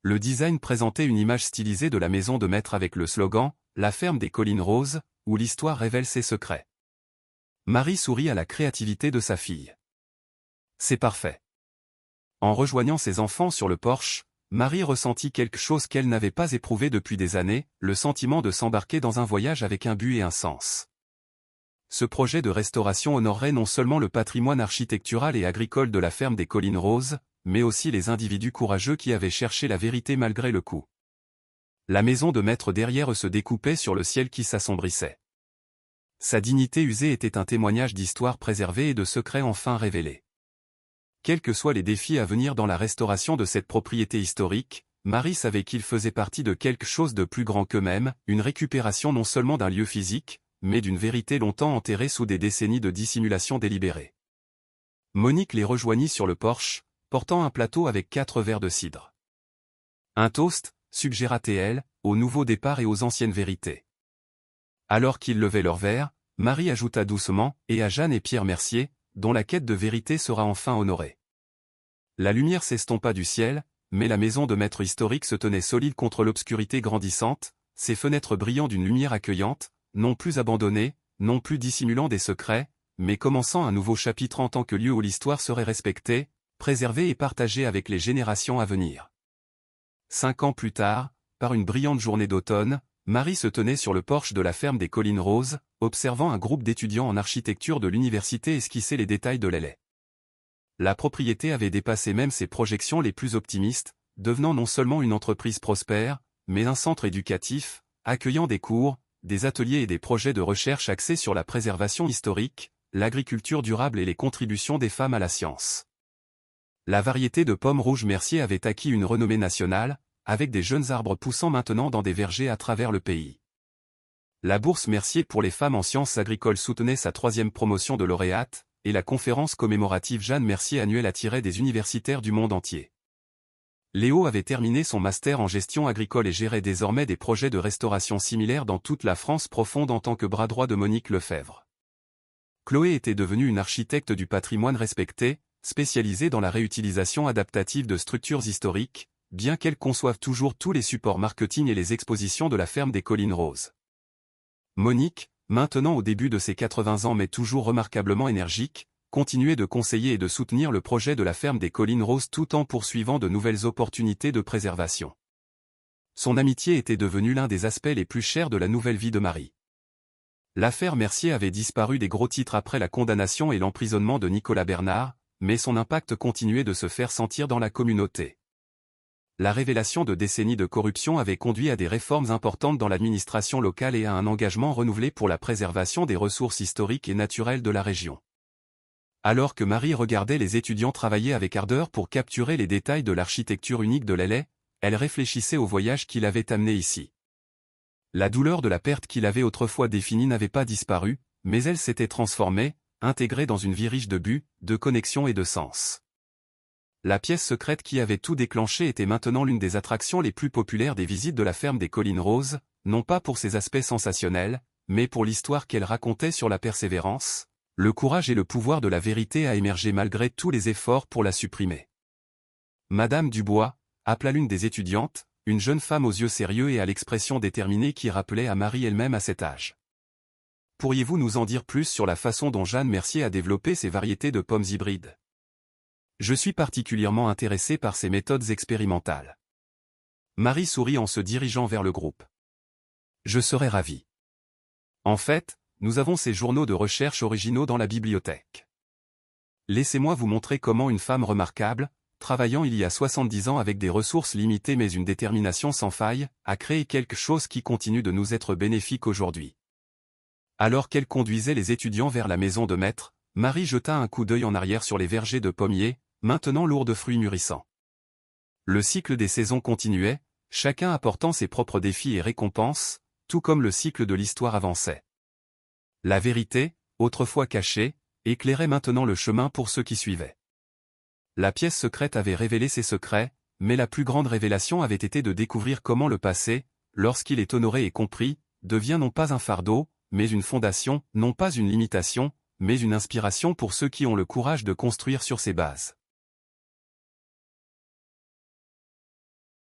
Speaker 1: Le design présentait une image stylisée de la maison de maître avec le slogan « La ferme des Collines Roses », où l'histoire révèle ses secrets. Marie sourit à la créativité de sa fille. C'est parfait. En rejoignant ses enfants sur le porche, Marie ressentit quelque chose qu'elle n'avait pas éprouvé depuis des années, le sentiment de s'embarquer dans un voyage avec un but et un sens. Ce projet de restauration honorerait non seulement le patrimoine architectural et agricole de la ferme des Collines Roses, mais aussi les individus courageux qui avaient cherché la vérité malgré le coup. La maison de maître derrière eux se découpait sur le ciel qui s'assombrissait. Sa dignité usée était un témoignage d'histoire préservée et de secrets enfin révélés. Quels que soient les défis à venir dans la restauration de cette propriété historique, Marie savait qu'il faisait partie de quelque chose de plus grand qu'eux-mêmes, une récupération non seulement d'un lieu physique, mais d'une vérité longtemps enterrée sous des décennies de dissimulation délibérée. Monique les rejoignit sur le porche, portant un plateau avec 4 verres de cidre. Un toast, suggéra-t-elle, au nouveau départ et aux anciennes vérités. Alors qu'ils levaient leurs verres, Marie ajouta doucement, et à Jeanne et Pierre Mercier, dont la quête de vérité sera enfin honorée. La lumière s'estompa du ciel, mais la maison de maître historique se tenait solide contre l'obscurité grandissante, ses fenêtres brillant d'une lumière accueillante, non plus abandonnées, non plus dissimulant des secrets, mais commençant un nouveau chapitre en tant que lieu où l'histoire serait respectée, préservée et partagée avec les générations à venir. 5 ans plus tard, par une brillante journée d'automne, Marie se tenait sur le porche de la ferme des Collines Roses, observant un groupe d'étudiants en architecture de l'université esquisser les détails de l'allée. La propriété avait dépassé même ses projections les plus optimistes, devenant non seulement une entreprise prospère, mais un centre éducatif, accueillant des cours, des ateliers et des projets de recherche axés sur la préservation historique, l'agriculture durable et les contributions des femmes à la science. La variété de pommes rouges Mercier avait acquis une renommée nationale, avec des jeunes arbres poussant maintenant dans des vergers à travers le pays. La bourse Mercier pour les femmes en sciences agricoles soutenait sa 3e promotion de lauréate, et la conférence commémorative Jeanne Mercier annuelle attirait des universitaires du monde entier. Léo avait terminé son master en gestion agricole et gérait désormais des projets de restauration similaires dans toute la France profonde en tant que bras droit de Monique Lefebvre. Chloé était devenue une architecte du patrimoine respectée, spécialisée dans la réutilisation adaptative de structures historiques, bien qu'elle conçoive toujours tous les supports marketing et les expositions de la ferme des Collines Roses. Monique, maintenant au début de ses 80 ans mais toujours remarquablement énergique, continuait de conseiller et de soutenir le projet de la ferme des Collines Roses tout en poursuivant de nouvelles opportunités de préservation. Son amitié était devenue l'un des aspects les plus chers de la nouvelle vie de Marie. L'affaire Mercier avait disparu des gros titres après la condamnation et l'emprisonnement de Nicolas Bernard, mais son impact continuait de se faire sentir dans la communauté. La révélation de décennies de corruption avait conduit à des réformes importantes dans l'administration locale et à un engagement renouvelé pour la préservation des ressources historiques et naturelles de la région. Alors que Marie regardait les étudiants travailler avec ardeur pour capturer les détails de l'architecture unique de l'Aillet, elle réfléchissait au voyage qui l'avait amenée ici. La douleur de la perte qu'il avait autrefois définie n'avait pas disparu, mais elle s'était transformée, intégrée dans une vie riche de buts, de connexions et de sens. La pièce secrète qui avait tout déclenché était maintenant l'une des attractions les plus populaires des visites de la ferme des Collines Roses, non pas pour ses aspects sensationnels, mais pour l'histoire qu'elle racontait sur la persévérance, le courage et le pouvoir de la vérité à émerger malgré tous les efforts pour la supprimer. Madame Dubois, appela l'une des étudiantes, une jeune femme aux yeux sérieux et à l'expression déterminée qui rappelait à Marie elle-même à cet âge. Pourriez-vous nous en dire plus sur la façon dont Jeanne Mercier a développé ces variétés de pommes hybrides? Je suis particulièrement intéressé par ces méthodes expérimentales. Marie sourit en se dirigeant vers le groupe. Je serais ravi. En fait, nous avons ces journaux de recherche originaux dans la bibliothèque. Laissez-moi vous montrer comment une femme remarquable, travaillant il y a 70 ans avec des ressources limitées mais une détermination sans faille, a créé quelque chose qui continue de nous être bénéfique aujourd'hui. Alors qu'elle conduisait les étudiants vers la maison de maître, Marie jeta un coup d'œil en arrière sur les vergers de pommiers, maintenant lourds de fruits mûrissants. Le cycle des saisons continuait, chacun apportant ses propres défis et récompenses, tout comme le cycle de l'histoire avançait. La vérité, autrefois cachée, éclairait maintenant le chemin pour ceux qui suivaient. La pièce secrète avait révélé ses secrets, mais la plus grande révélation avait été de découvrir comment le passé, lorsqu'il est honoré et compris, devient non pas un fardeau, mais une fondation, non pas une limitation, mais une inspiration pour ceux qui ont le courage de construire sur ses bases.